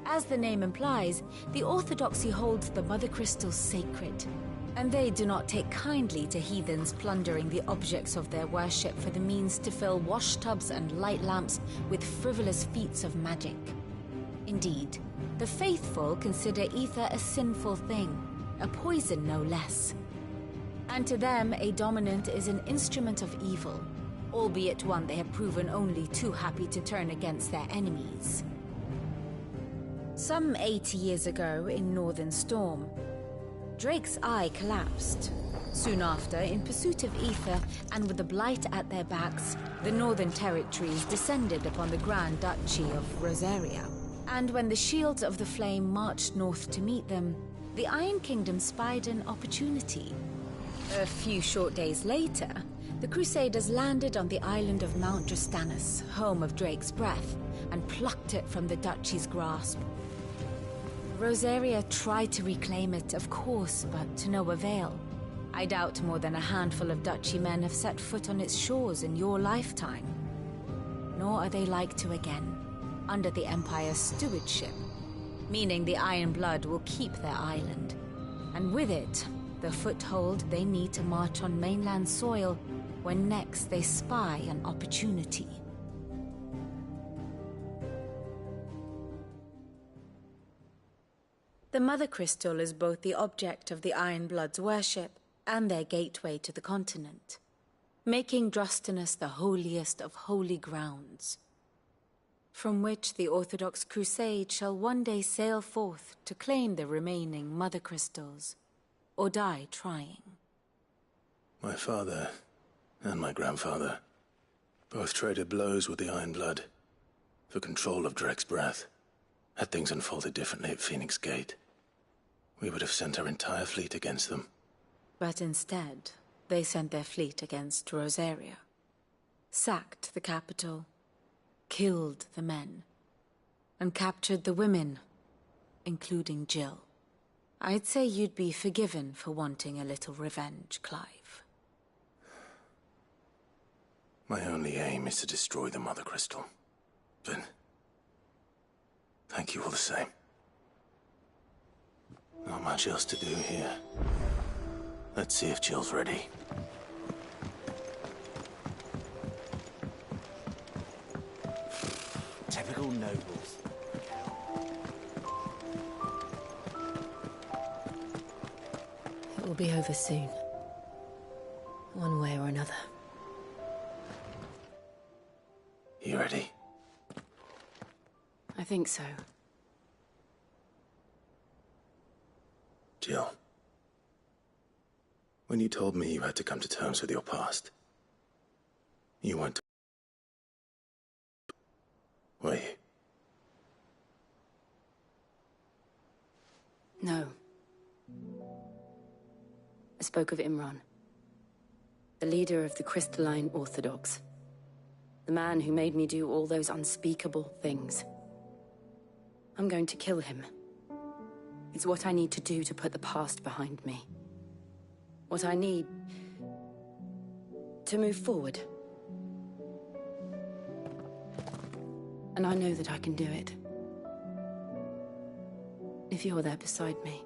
As the name implies, the orthodoxy holds the Mother Crystal sacred, and they do not take kindly to heathens plundering the objects of their worship for the means to fill washtubs and light lamps with frivolous feats of magic. Indeed, the faithful consider ether a sinful thing, a poison no less. And to them, a dominant is an instrument of evil, albeit one they have proven only too happy to turn against their enemies. Some 80 years ago, in Northern Storm, Drake's eye collapsed. Soon after, in pursuit of ether, and with the Blight at their backs, the Northern Territories descended upon the Grand Duchy of Rosaria. And when the Shields of the Flame marched north to meet them, the Iron Kingdom spied an opportunity. A few short days later, the Crusaders landed on the island of Mount Drastanus, home of Drake's Breath, and plucked it from the Duchy's grasp. Rosaria tried to reclaim it, of course, but to no avail. I doubt more than a handful of Duchy men have set foot on its shores in your lifetime. Nor are they like to again, under the Empire's stewardship, meaning the Iron Blood will keep their island, and with it, the foothold they need to march on mainland soil when next they spy an opportunity. The Mother Crystal is both the object of the Ironbloods' worship and their gateway to the continent, making Drustinus the holiest of holy grounds, from which the Orthodox Crusade shall one day sail forth to claim the remaining Mother Crystals, or die trying. My father and my grandfather both traded blows with the Ironblood for control of Drek's breath. Had things unfolded differently at Phoenix Gate, we would have sent our entire fleet against them. But instead, they sent their fleet against Rosaria, sacked the capital, killed the men, and captured the women, including Jill. I'd say you'd be forgiven for wanting a little revenge, Clive. My only aim is to destroy the Mother Crystal. But thank you all the same. Not much else to do here. Let's see if Jill's ready. Typical nobles. It will be over soon. One way or another. You ready? I think so. Jill, when you told me you had to come to terms with your past, you weren't... were you? No. I spoke of Imran, the leader of the Crystalline Orthodox. The man who made me do all those unspeakable things. I'm going to kill him. It's what I need to do to put the past behind me. What I need to move forward. And I know that I can do it. If you're there beside me.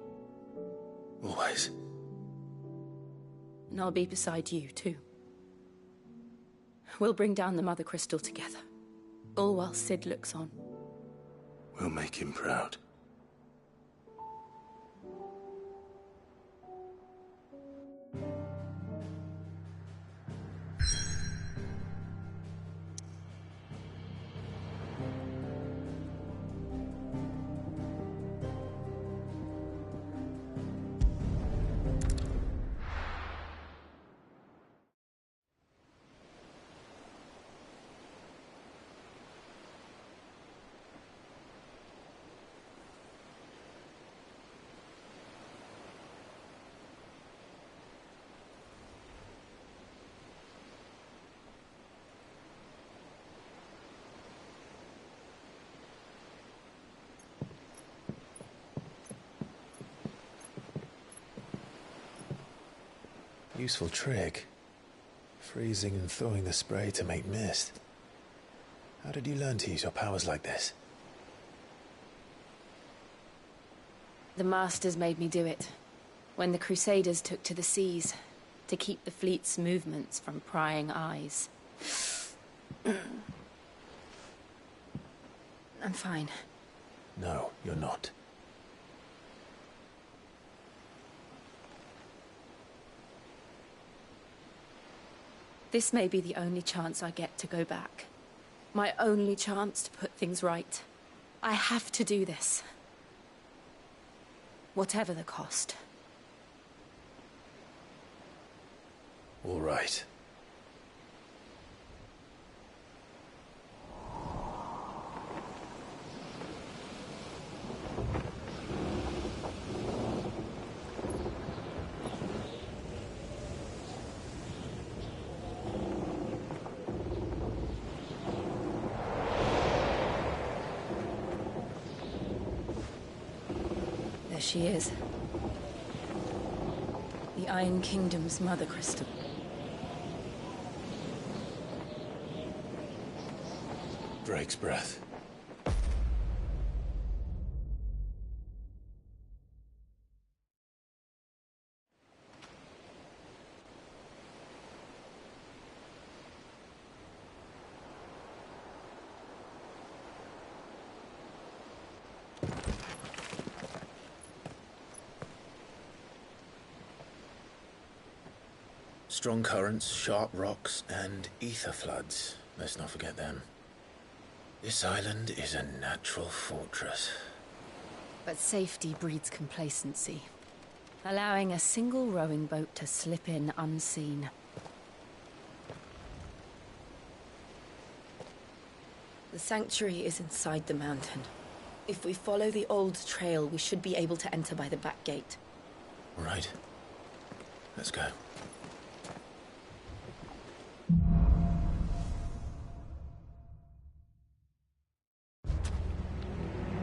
Always. And I'll be beside you, too. We'll bring down the Mother Crystal together. All while Sid looks on. We'll make him proud. Useful trick. Freezing and thawing the spray to make mist. How did you learn to use your powers like this? The Masters made me do it. When the Crusaders took to the seas, to keep the fleet's movements from prying eyes. I'm fine. No, you're not. This may be the only chance I get to go back. My only chance to put things right. I have to do this. Whatever the cost. All right. She is. The Iron Kingdom's Mother Crystal. Drake's breath. Strong currents, sharp rocks, and ether floods. Let's not forget them. This island is a natural fortress. But safety breeds complacency, allowing a single rowing boat to slip in unseen. The sanctuary is inside the mountain. If we follow the old trail, we should be able to enter by the back gate. All right. Let's go.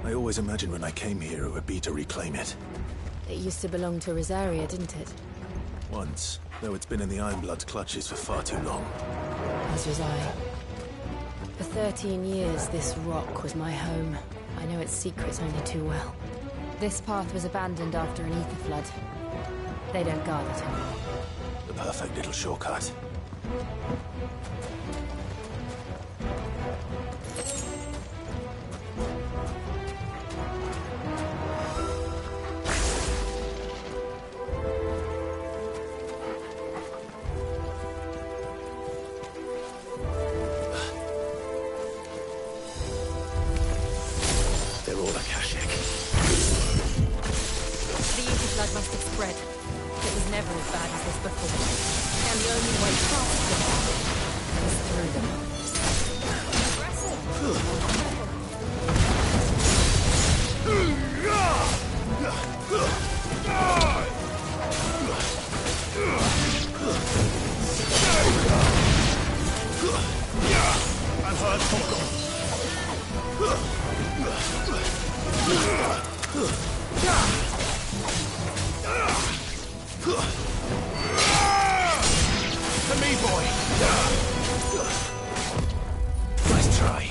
I always imagined when I came here it would be to reclaim it. It used to belong to Rosaria, didn't it? Once, though it's been in the Ironblood's clutches for far too long. As was I. For 13 years, this rock was my home. I know its secrets only too well. This path was abandoned after an ether flood. They don't guard it anymore. The perfect little shortcut. Must have spread. It was never as bad as this before. And the only way past them is through them. I've heard to me, boy! Nice try.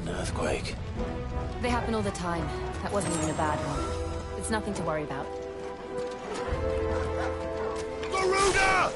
Earthquake. They happen all the time. That wasn't even a bad one. It's nothing to worry about. Garuda!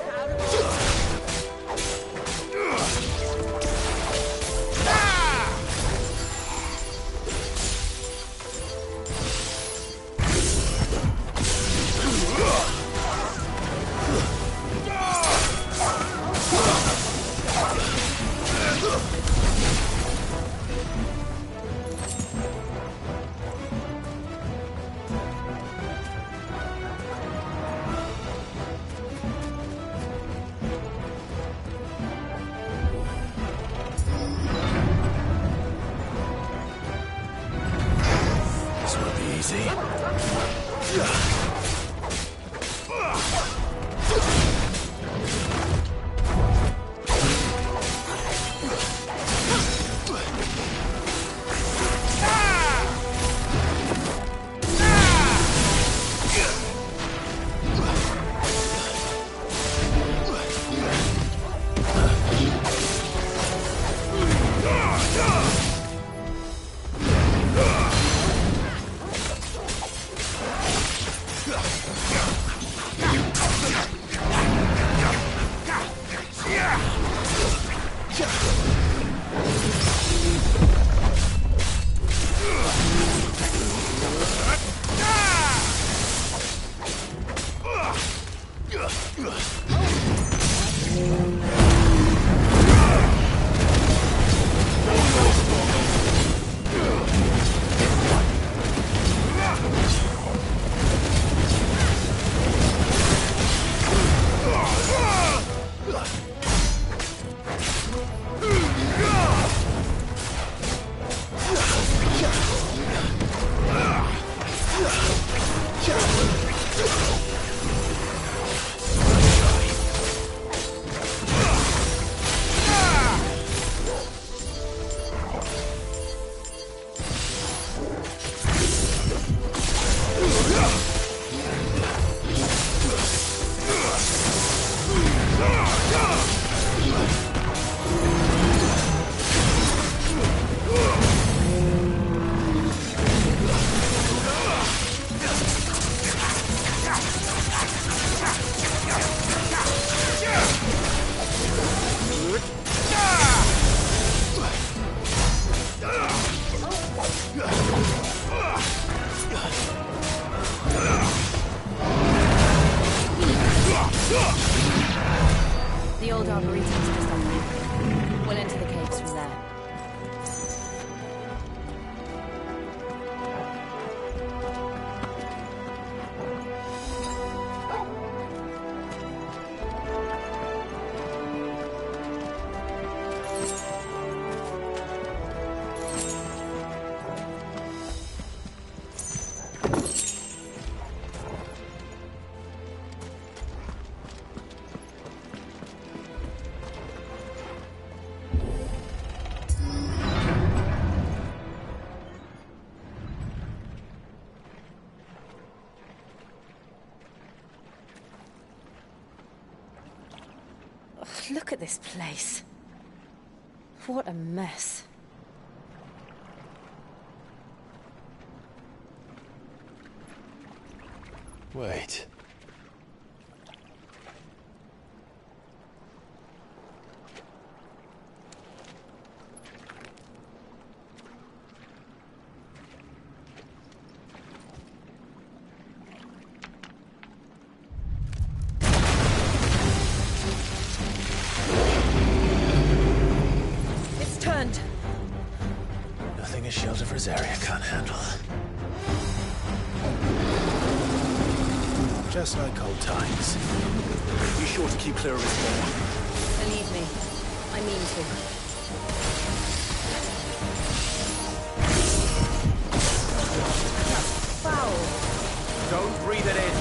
Arboretum's just up ahead. We'll enter the caves from there. Look at this place. What a mess. Wait. It's turned. Nothing a shelter for his area can't handle. Just like old times. Be sure to keep clear of his ball. Believe me, I mean to. Foul. Don't breathe it in.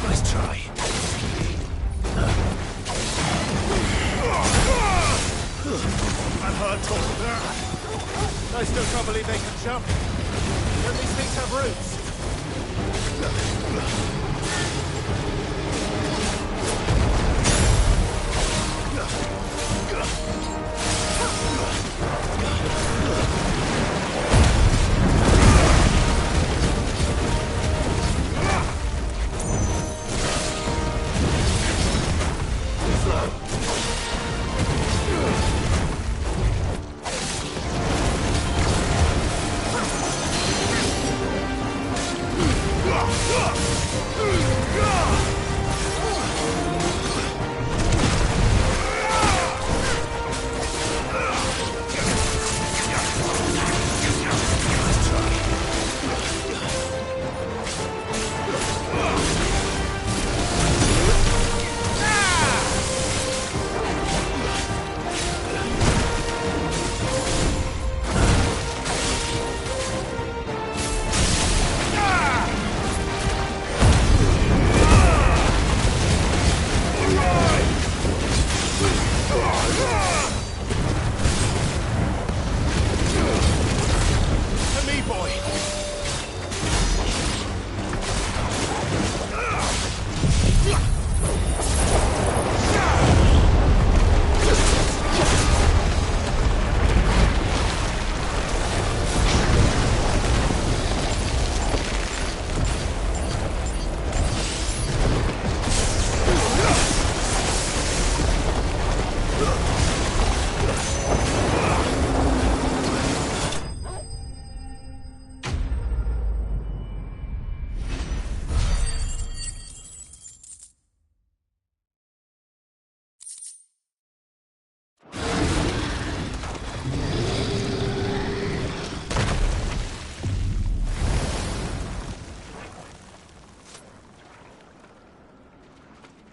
Nice try. I've heard talk of that. I still can't believe they can jump. Don't these things have roots?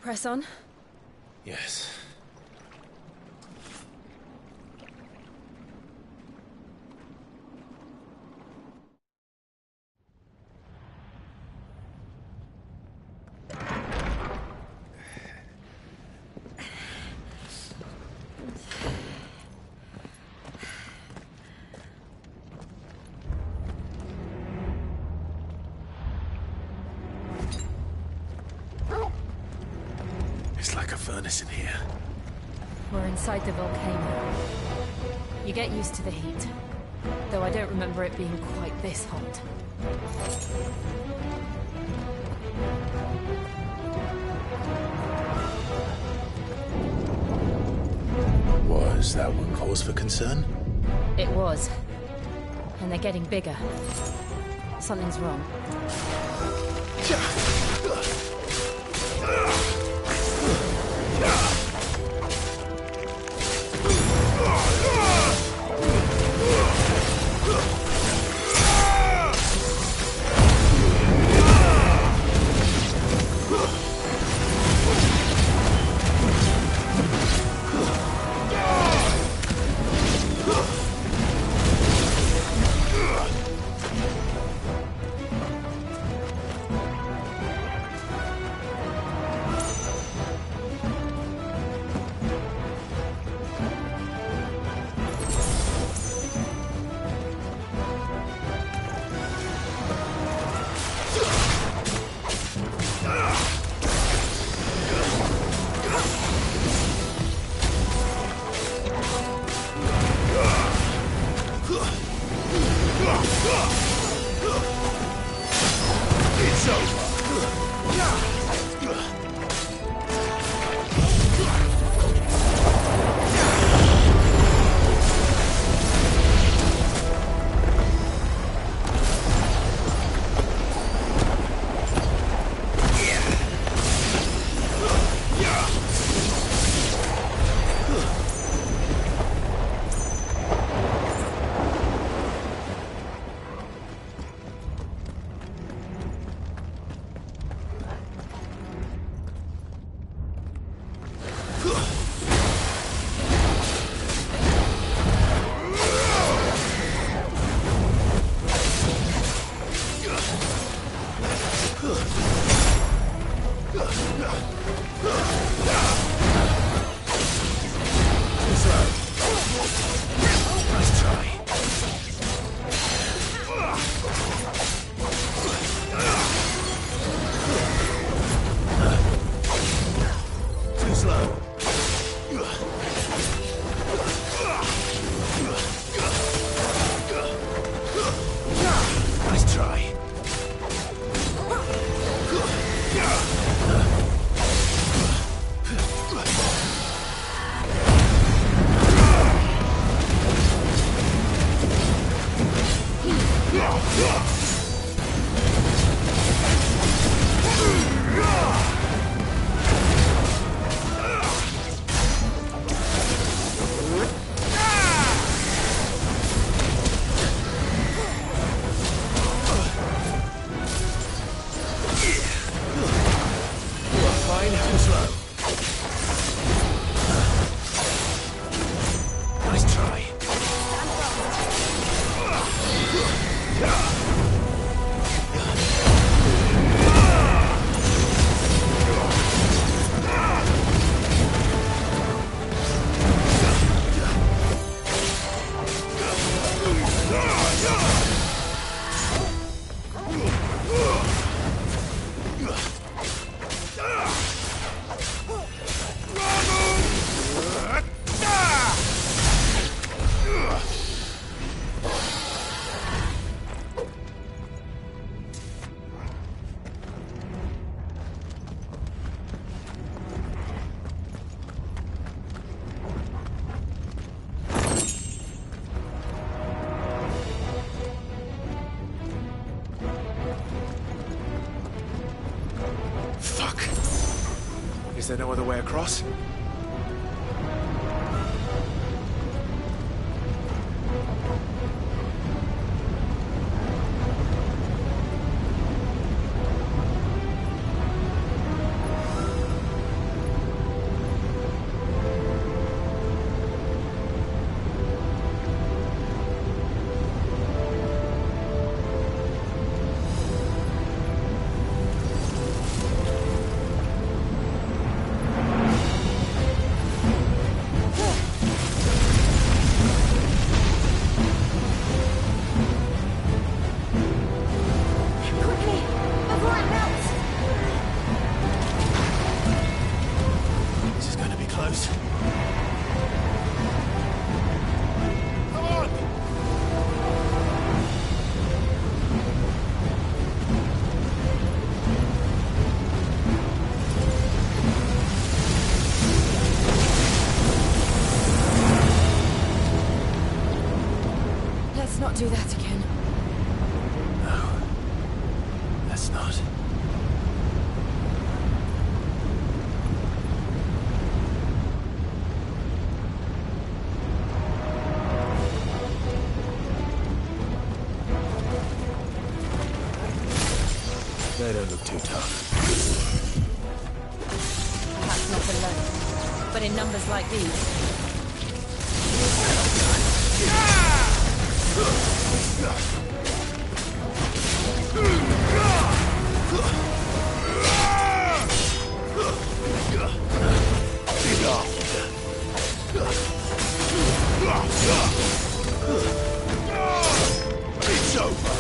Press on. Yes. It's like a furnace in here. We're inside the volcano. You get used to the heat, though I don't remember it being quite this hot. Was that one cause for concern? It was. And they're getting bigger. Something's wrong. Is there no other way across? close. Come on! Let's not do that again. No. Let's not. They don't look too tough. Perhaps not alone, but in numbers like these. It's over.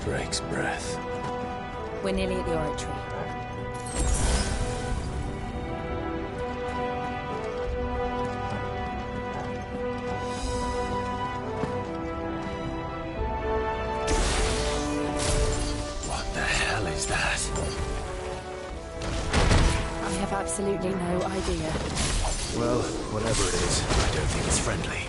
Drake's breath. We're nearly at the oratory. What the hell is that? I have absolutely no idea. Well, whatever it is, I don't think it's friendly.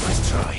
Nice try.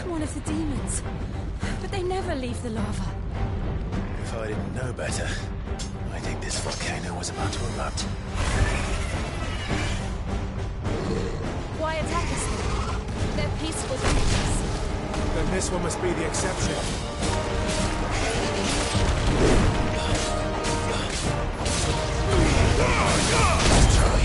One of the demons. But they never leave the lava. If I didn't know better, I think this volcano was about to erupt. Why attack us then? They're peaceful creatures. Then this one must be the exception. Let's try.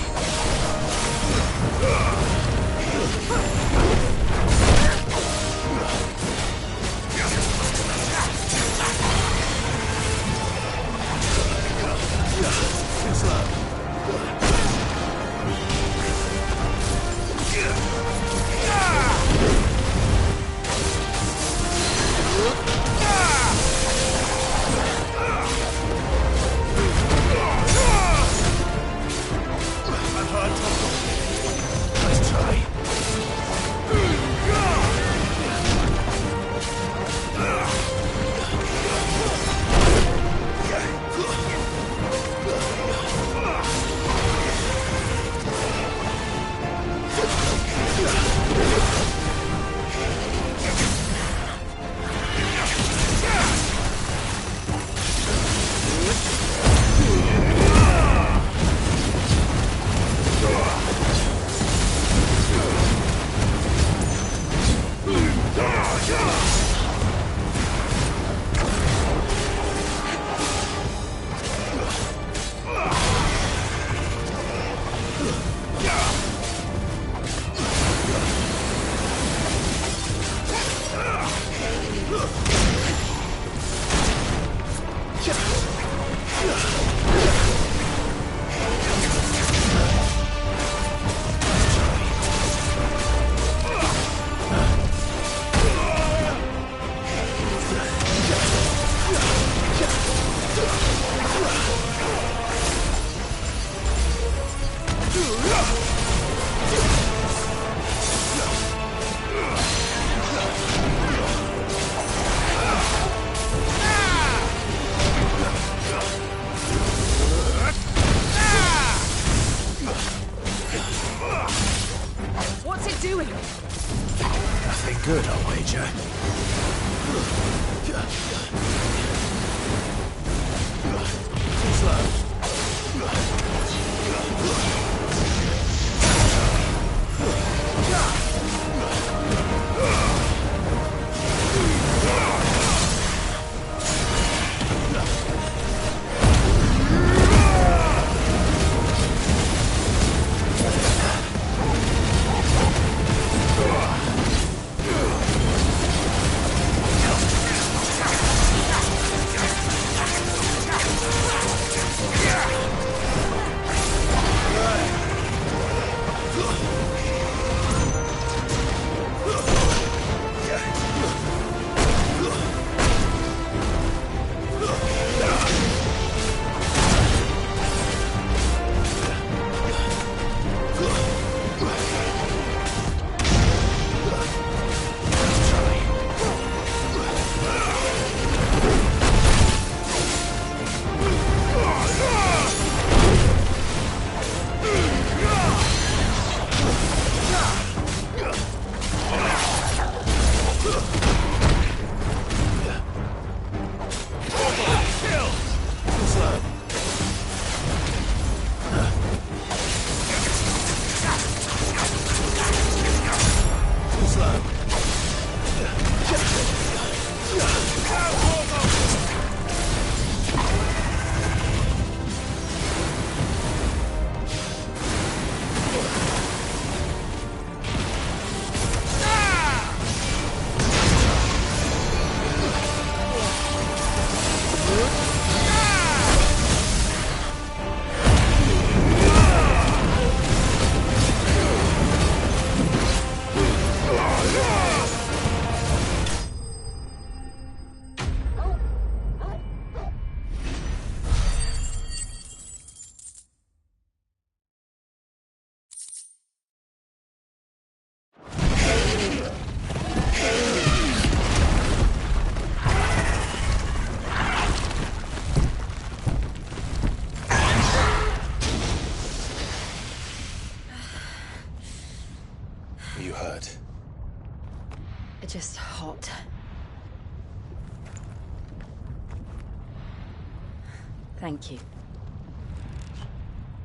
Thank you.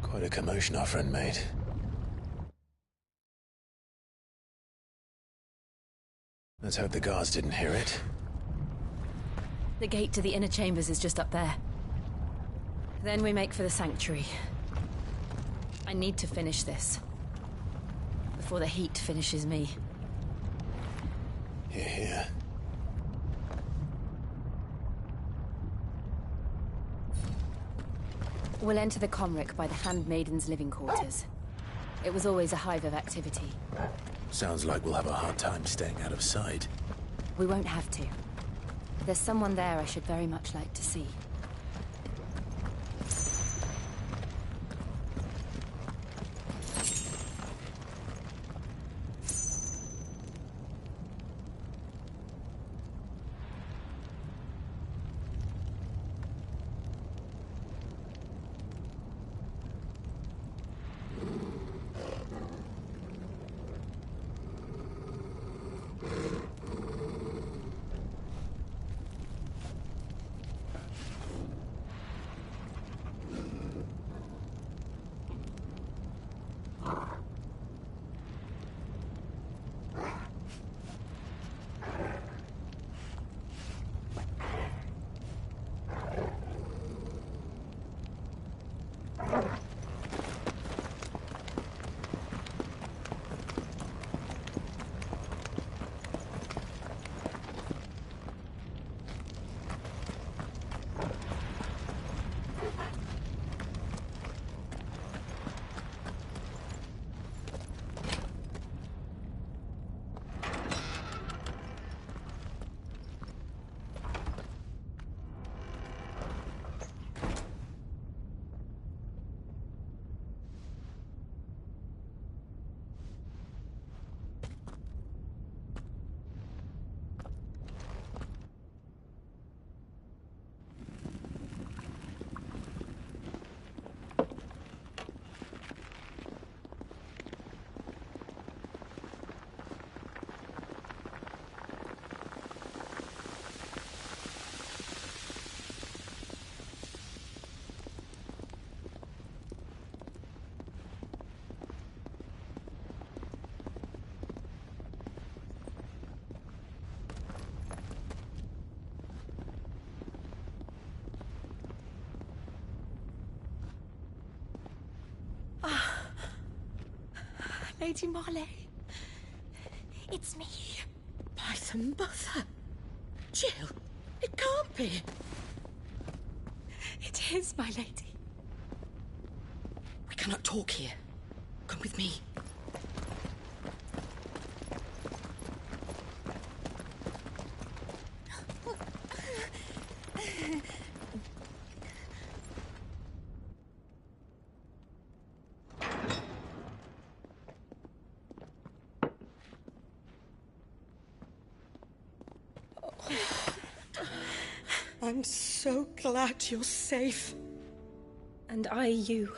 Quite a commotion our friend made. Let's hope the guards didn't hear it. The gate to the inner chambers is just up there. Then we make for the sanctuary. I need to finish this. Before the heat finishes me. Hear, hear. We'll enter the Comric by the Handmaiden's living quarters. It was always a hive of activity. Sounds like we'll have a hard time staying out of sight. We won't have to. There's someone there I should very much like to see. Lady Marley. It's me. By the mother. Jill, it can't be. It is, my lady. We cannot talk here. Come with me. I'm so glad you're safe. And I you.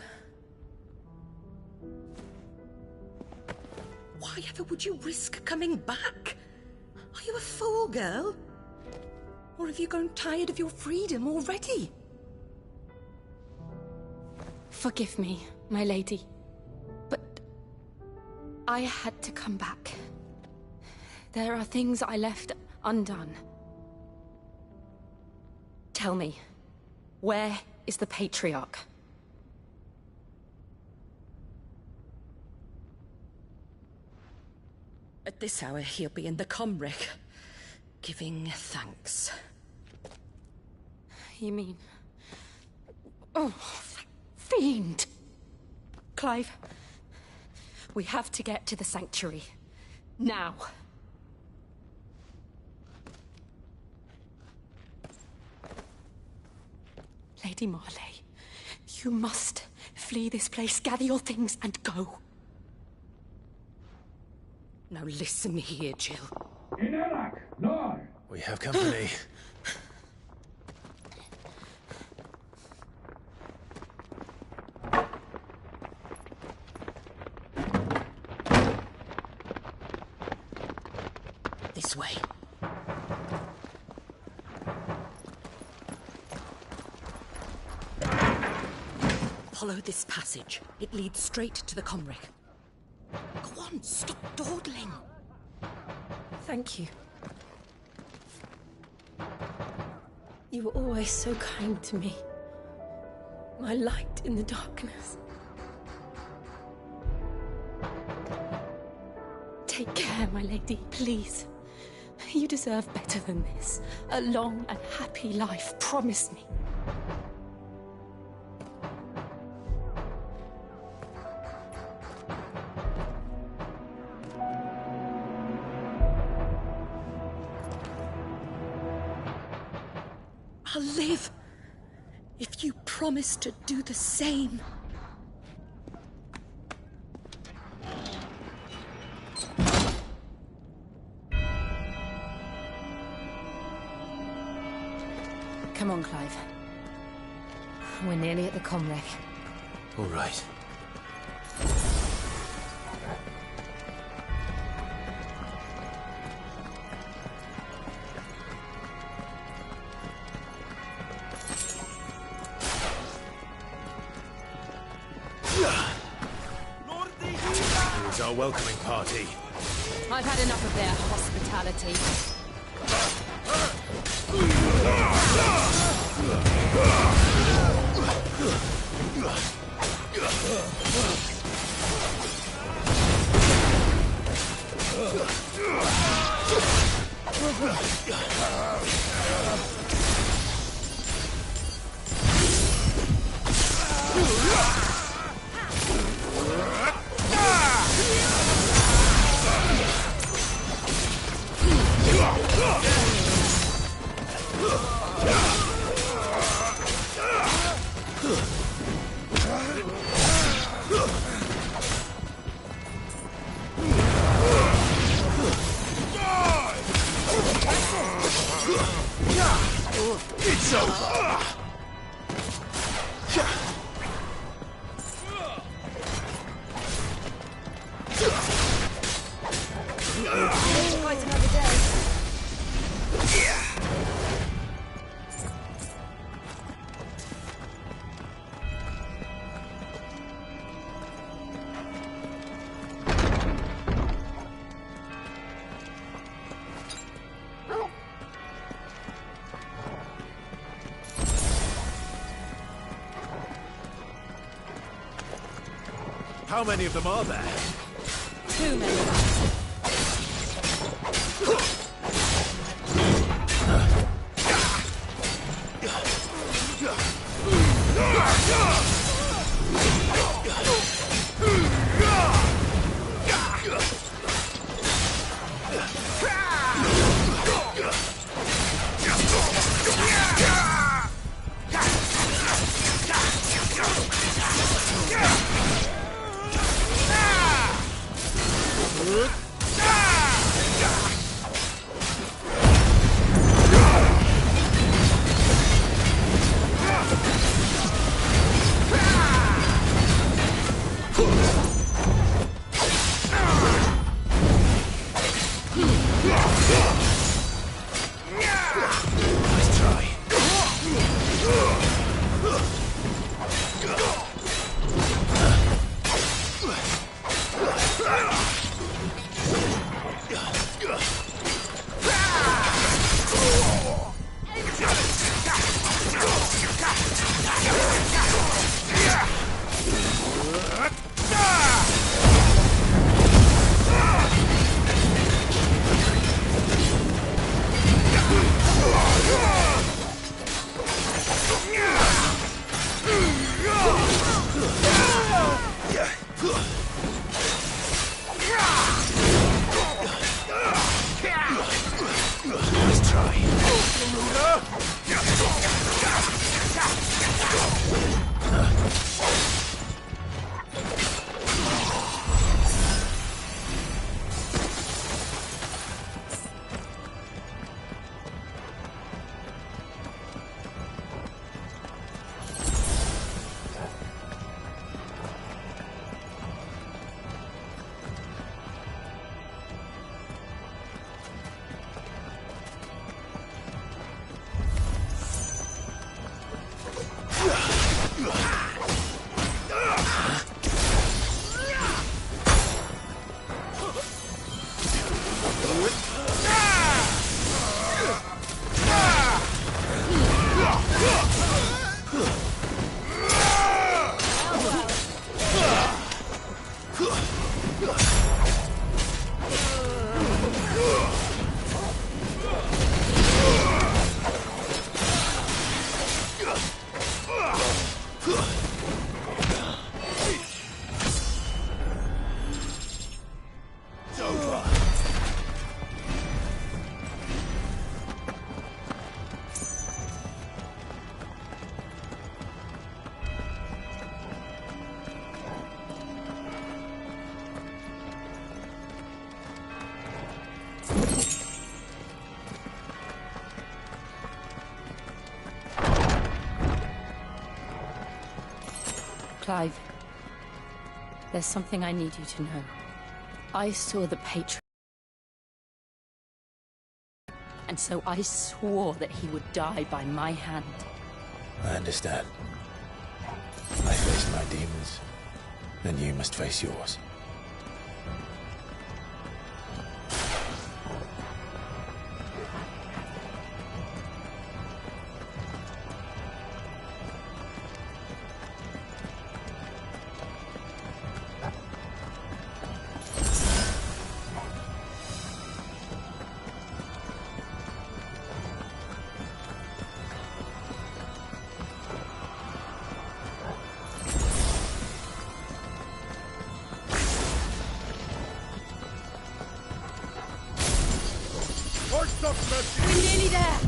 Why ever would you risk coming back? Are you a fool, girl? Or have you grown tired of your freedom already? Forgive me, my lady. But I had to come back. There are things I left undone. Tell me, where is the Patriarch? At this hour, he'll be in the Comric, giving thanks. You mean... Oh, fiend! Clive, we have to get to the sanctuary. Now. Lady Marley, you must flee this place, gather your things, and go. Now listen here, Jill. We have company. This way. Follow this passage. It leads straight to the Comric. Go on, stop dawdling. Thank you. You were always so kind to me. My light in the darkness. Take care, my lady, please. You deserve better than this. A long and happy life, promise me. I'll live if you promise to do the same. Come on, Clive. We're nearly at the Comric. All right. Here's our welcoming party. I've had enough of their hospitality. It's over! Quite another day. How many of them are there? Too many. Clive, there's something I need you to know. I saw the Patriot, and so I swore that he would die by my hand. I understand. I faced my demons, and you must face yours. We're nearly there.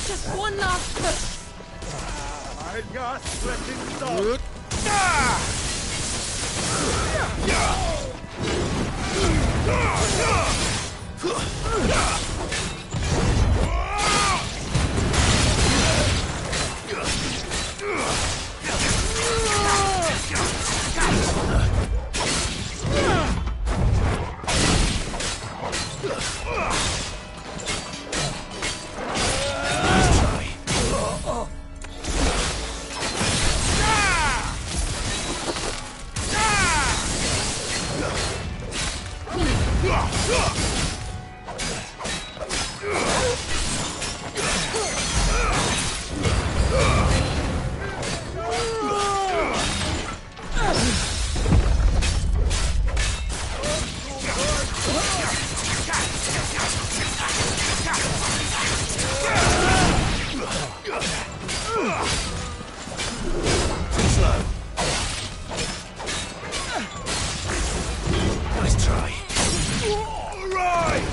Just one last push. I got letting stop. Nice try. All right.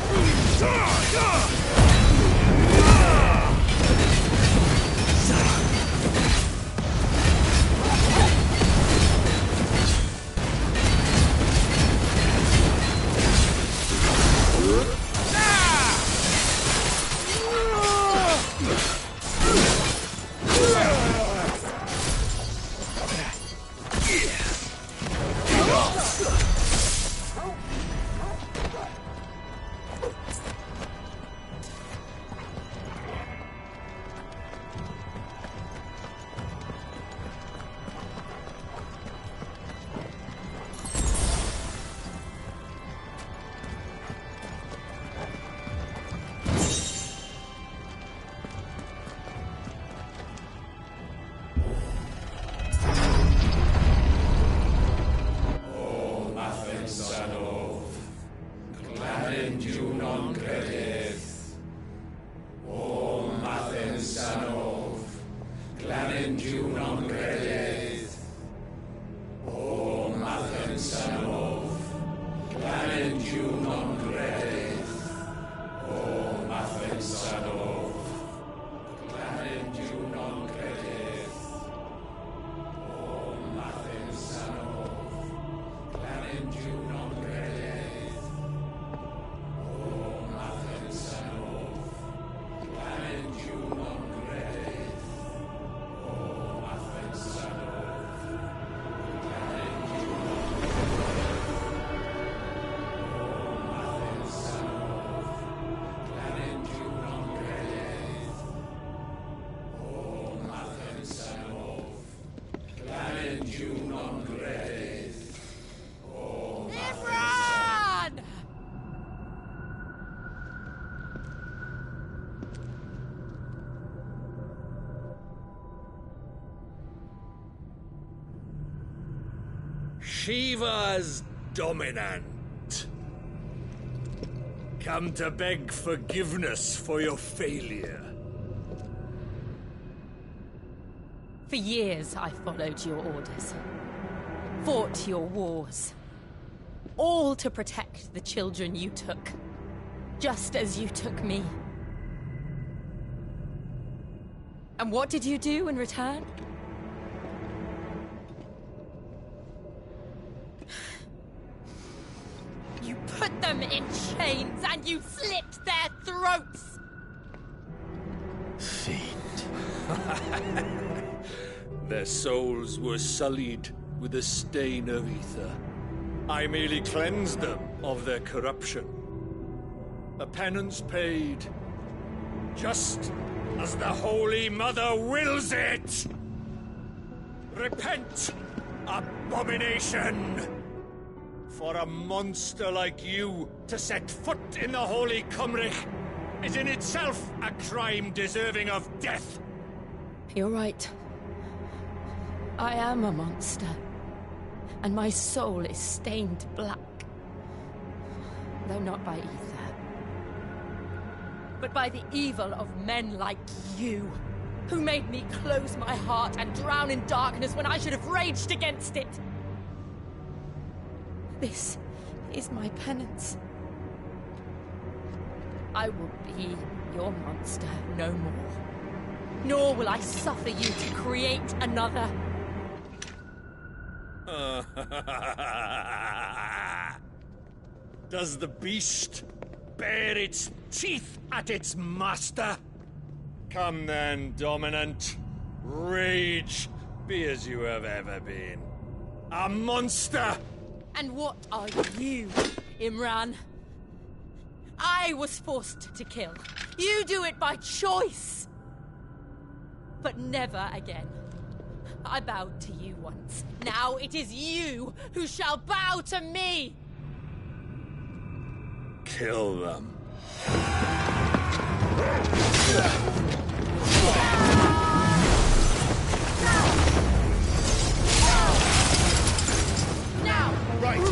Shiva's dominant. Come to beg forgiveness for your failure. For years, I followed your orders. Fought your wars. All to protect the children you took. Just as you took me. And what did you do in return? You put them in chains and you slit their throats! Their souls were sullied with a stain of ether. I merely cleansed them of their corruption. A penance paid, just as the Holy Mother wills it! Repent, abomination! For a monster like you to set foot in the Holy Cymric is in itself a crime deserving of death. You're right. I am a monster. And my soul is stained black. Though not by ether. But by the evil of men like you, who made me close my heart and drown in darkness when I should have raged against it. This is my penance. I will be your monster no more. Nor will I suffer you to create another. Does the beast bare its teeth at its master? Come then, Dominant. Rage, be as you have ever been. A monster! And what are you, Imran? I was forced to kill. You do it by choice. But never again. I bowed to you once. Now it is you who shall bow to me! Kill them. Now! Right!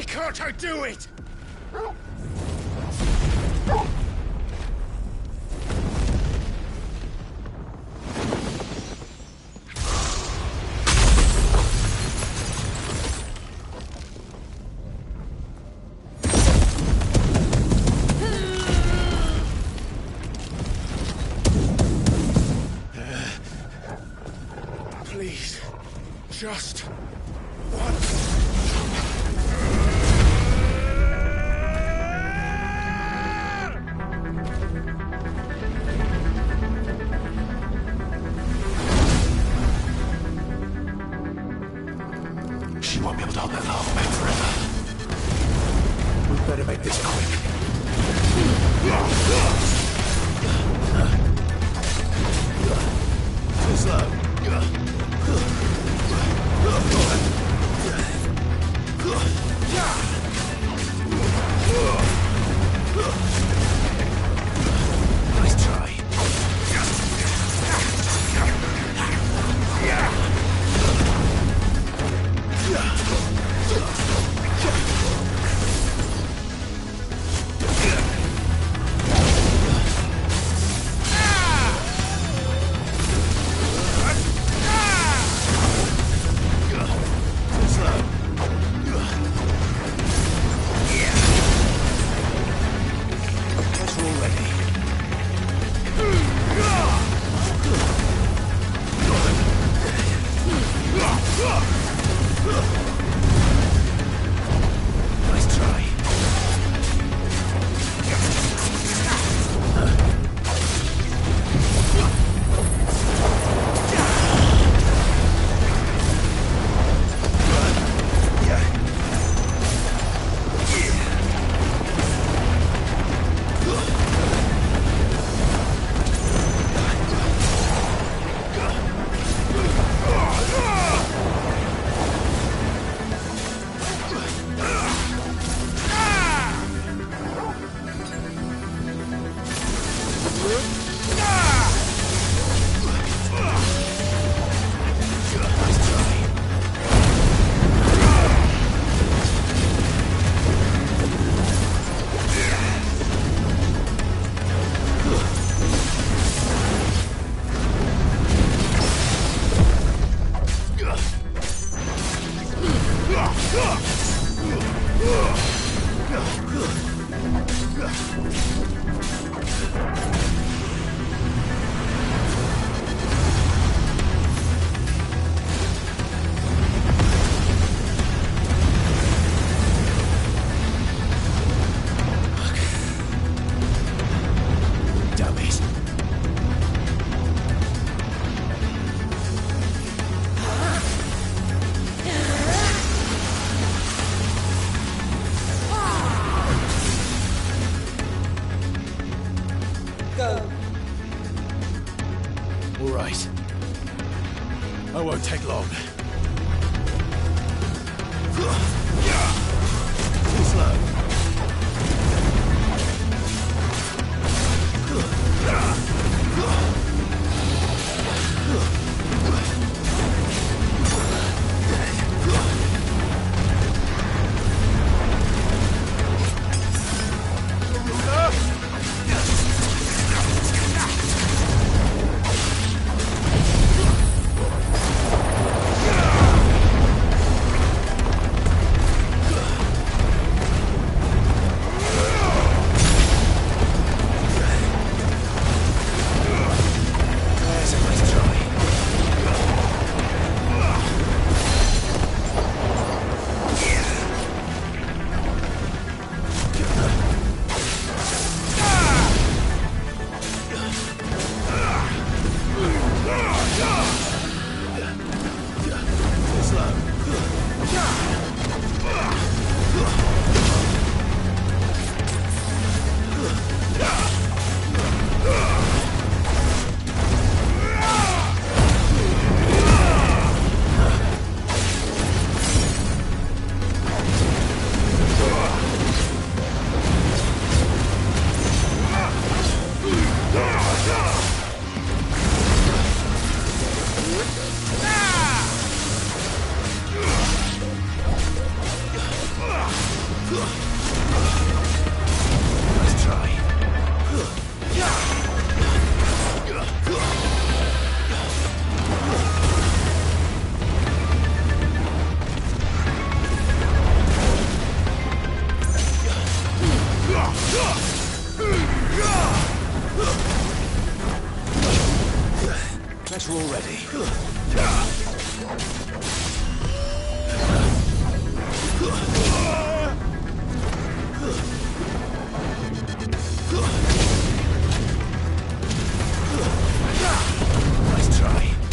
Can't I do it? Please, just once. She won't be able to hold that lava back forever. We better make this quick. Too slow. Nice try. right. I won't take long. Too slow. Better already. Nice try.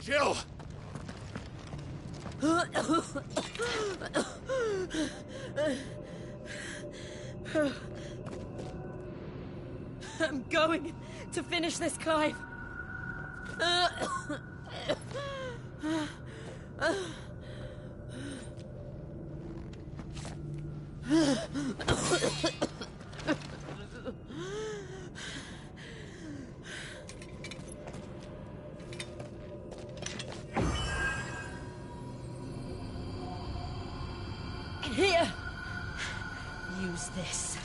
Jill! I'm going to finish this, Clive. Here. Use this.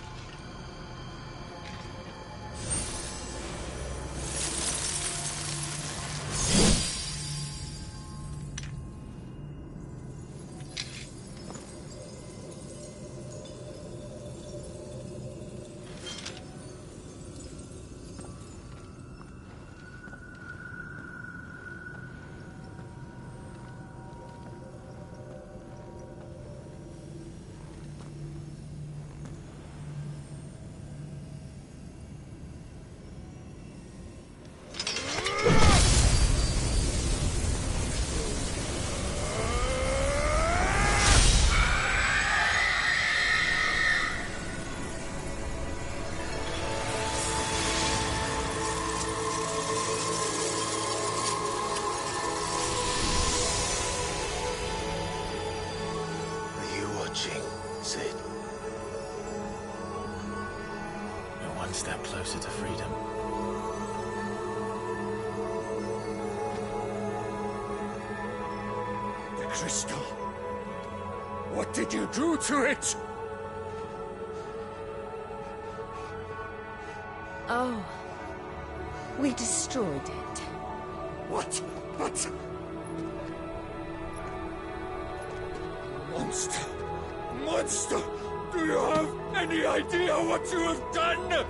Sid. You're one step closer to freedom. The crystal. What did you do to it? Oh. We destroyed it. What? But... Monster! Monster! Do you have any idea what you have done?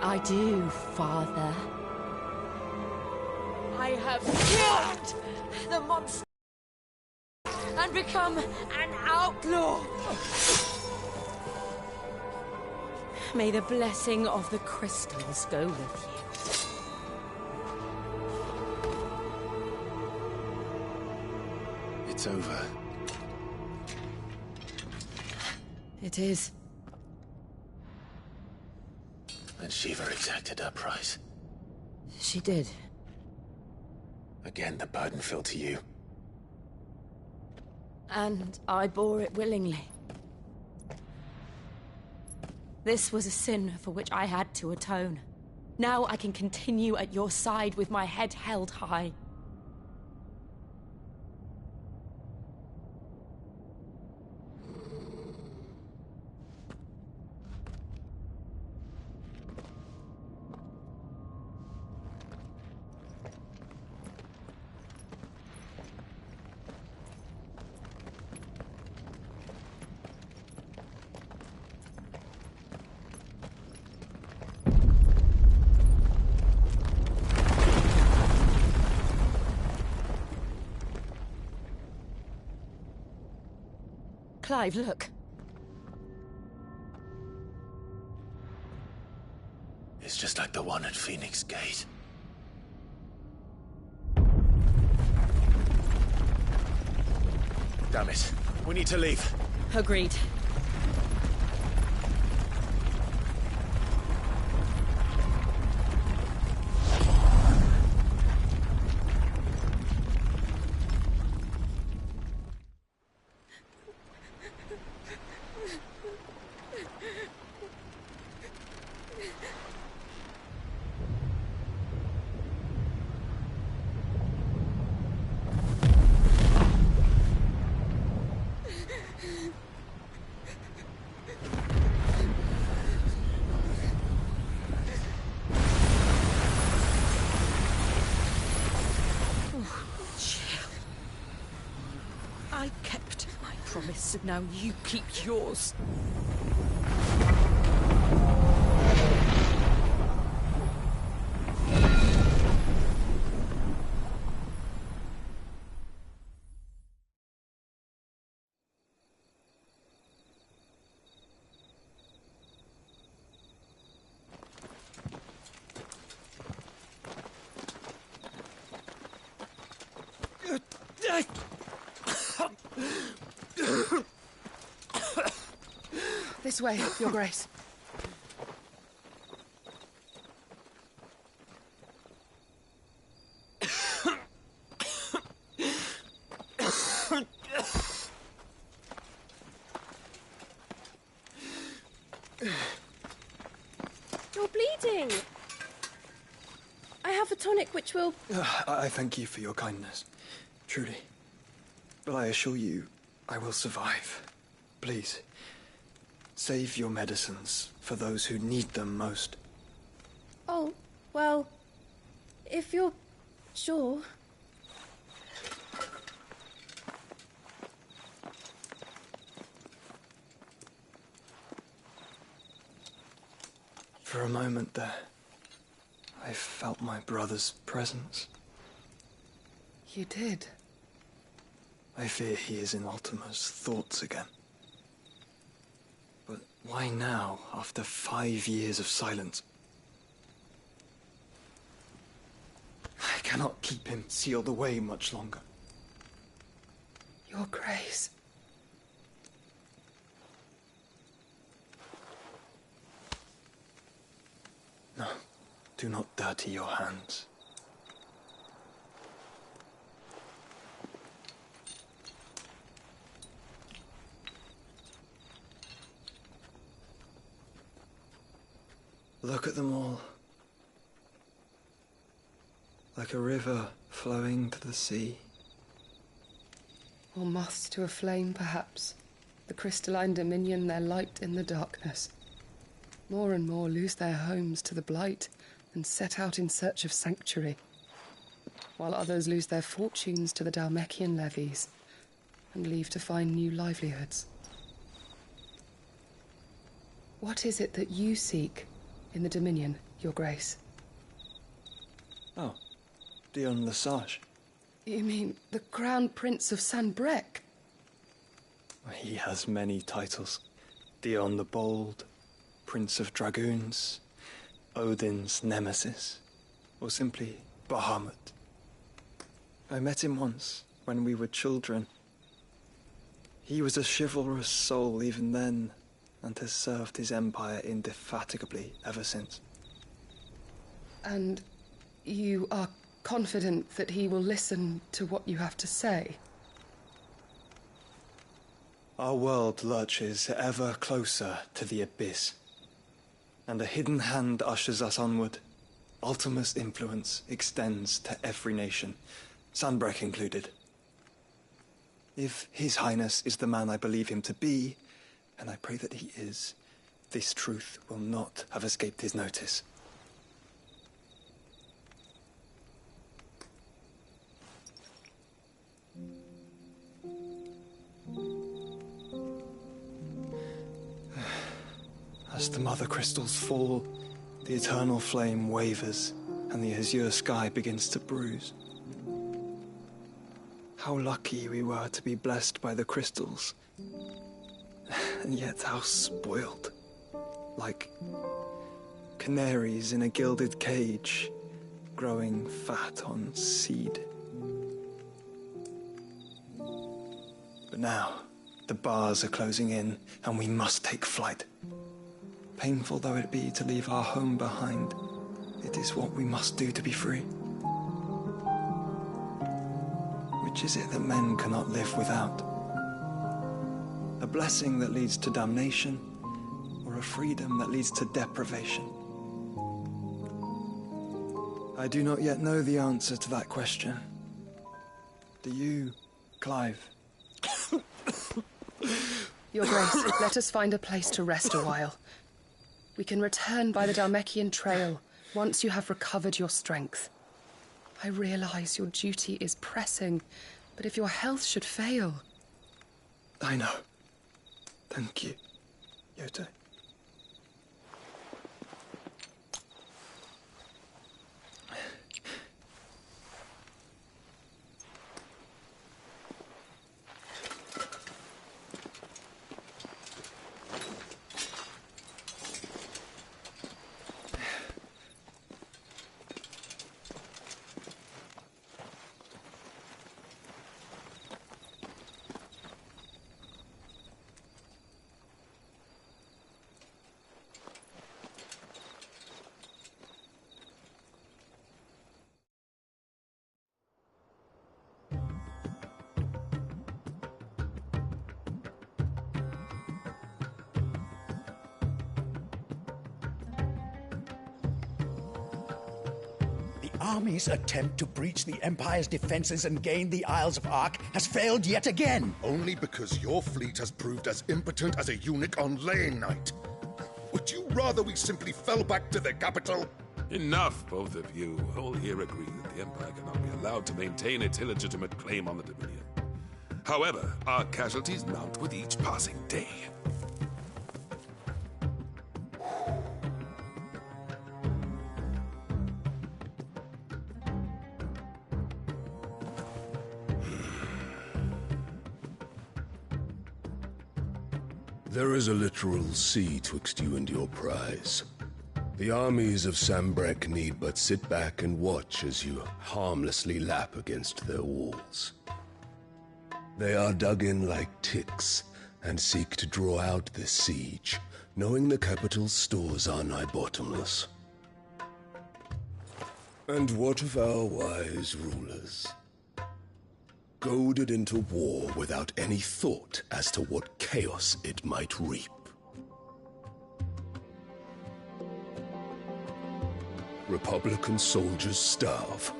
I do, Father. I have killed the monster and become an outlaw. May the blessing of the crystals go with you. It's over. It is. And Shiva exacted her price. She did. Again, the burden fell to you. And I bore it willingly. This was a sin for which I had to atone. Now I can continue at your side with my head held high. Clive, look. It's just like the one at Phoenix Gate. Damn it. We need to leave. Agreed. I kept my promise, and now you keep yours. This way, Your Grace. You're bleeding. I have a tonic which will... I thank you for your kindness, truly. But I assure you, I will survive. Please, save your medicines for those who need them most. Oh, well, if you're sure... For a moment there, I felt my brother's presence. You did? I fear he is in Ultima's thoughts again. But why now, after 5 years of silence? I cannot keep him sealed away much longer. Your Grace. No, do not dirty your hands. Look at them all. Like a river flowing to the sea. Or moths to a flame, perhaps. The crystalline dominion, their light in the darkness. More and more lose their homes to the blight and set out in search of sanctuary, while others lose their fortunes to the Dhalmekian levies and leave to find new livelihoods. What is it that you seek in the Dominion, Your Grace? Oh, Dion Lesage. You mean the Crown Prince of Sanbrec? He has many titles. Dion the Bold, Prince of Dragoons, Odin's Nemesis, or simply Bahamut. I met him once, when we were children. He was a chivalrous soul even then, and has served his empire indefatigably ever since. And you are confident that he will listen to what you have to say? Our world lurches ever closer to the abyss, and a hidden hand ushers us onward. Ultima's influence extends to every nation, Sanbrec included. If His Highness is the man I believe him to be, and I pray that he is, this truth will not have escaped his notice. As the mother crystals fall, the eternal flame wavers, and the azure sky begins to bruise. How lucky we were to be blessed by the crystals, and yet how spoiled. Like canaries in a gilded cage, growing fat on seed. But now, the bars are closing in, and we must take flight. Painful though it be to leave our home behind, it is what we must do to be free. Which is it that men cannot live without? A blessing that leads to damnation, or a freedom that leads to deprivation? I do not yet know the answer to that question. Do you, Clive? Your Grace, let us find a place to rest a while. We can return by the Dhalmekian trail once you have recovered your strength. I realize your duty is pressing, but if your health should fail... I know. Thank you, Yote. army's attempt to breach the Empire's defenses and gain the Isles of Ark has failed yet again. Only because your fleet has proved as impotent as a eunuch on laying night. Would you rather we simply fell back to the capital? Enough, both of you. All here agree that the Empire cannot be allowed to maintain its illegitimate claim on the Dominion. However, our casualties mount with each passing day. There is a literal sea twixt you and your prize. The armies of Sambrek need but sit back and watch as you harmlessly lap against their walls. They are dug in like ticks and seek to draw out this siege, knowing the capital's stores are nigh bottomless. And what of our wise rulers? Goaded into war without any thought as to what chaos it might reap. Republican soldiers starve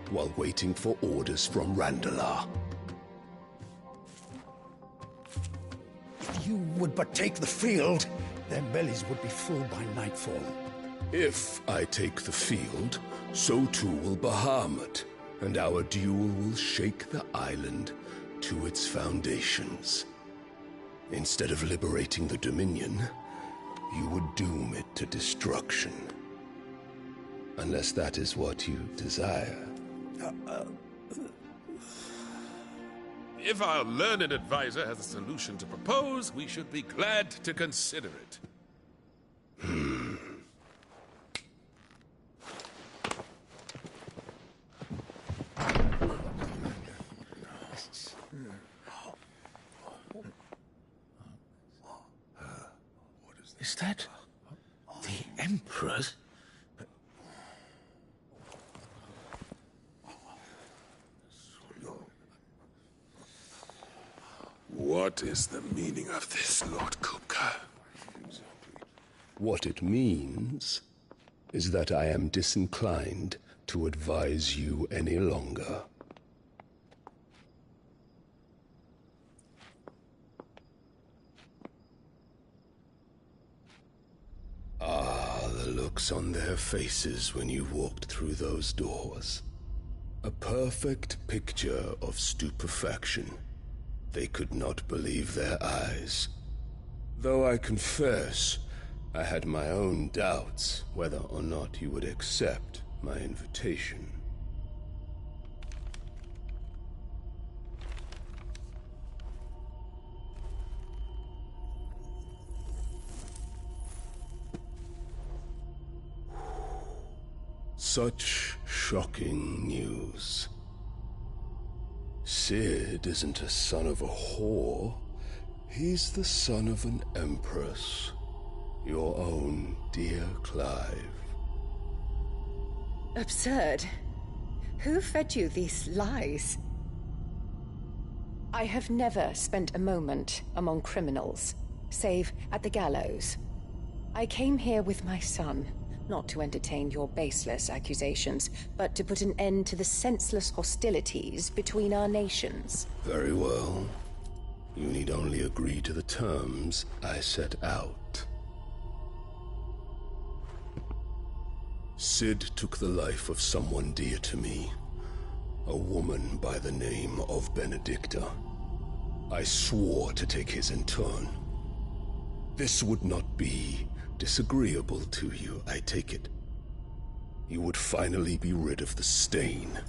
while waiting for orders from Randalar. If you would but take the field, their bellies would be full by nightfall. If I take the field, so too will Bahamut, and our duel will shake the island to its foundations. Instead of liberating the Dominion, you would doom it to destruction. Unless that is what you desire. If our learned advisor has a solution to propose, we should be glad to consider it. Is that the Emperor's? What is the meaning of this, Lord Kupka? What it means is that I am disinclined to advise you any longer. Ah, the looks on their faces when you walked through those doors. A perfect picture of stupefaction. They could not believe their eyes. Though I confess, I had my own doubts whether or not you would accept my invitation. Such shocking news. Sid isn't a son of a whore. He's the son of an empress. Your own dear Clive. Absurd. Who fed you these lies? I have never spent a moment among criminals, save at the gallows. I came here with my son, not to entertain your baseless accusations, but to put an end to the senseless hostilities between our nations. Very well. You need only agree to the terms I set out. Sid took the life of someone dear to me, a woman by the name of Benedicta. I swore to take his in turn. This would not be disagreeable to you, I take it. You would finally be rid of the stain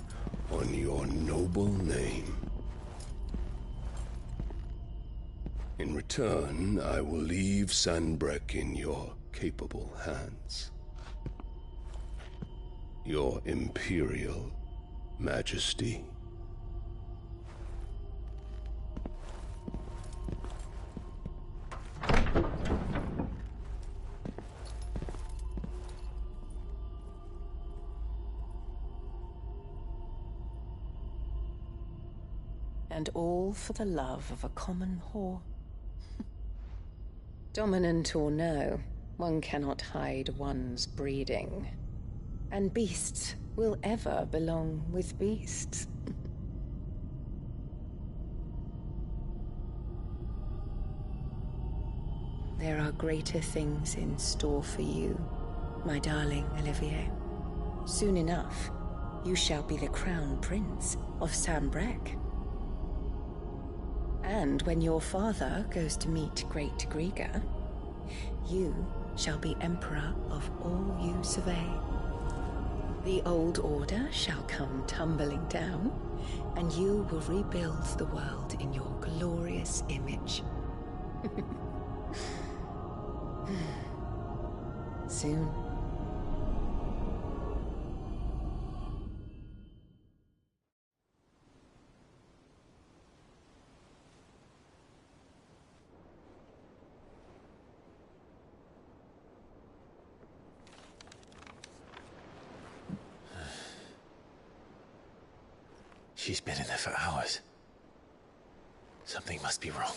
on your noble name. In return, I will leave Sanbrek in your capable hands. Your Imperial Majesty. And all for the love of a common whore. Dominant or no, one cannot hide one's breeding. And beasts will ever belong with beasts. There are greater things in store for you, my darling Olivier. Soon enough, you shall be the crown prince of Sambrec. And when your father goes to meet Great Grieger, you shall be emperor of all you survey. The old order shall come tumbling down, and you will rebuild the world in your glorious image. Soon. She's been in there for hours. Something must be wrong.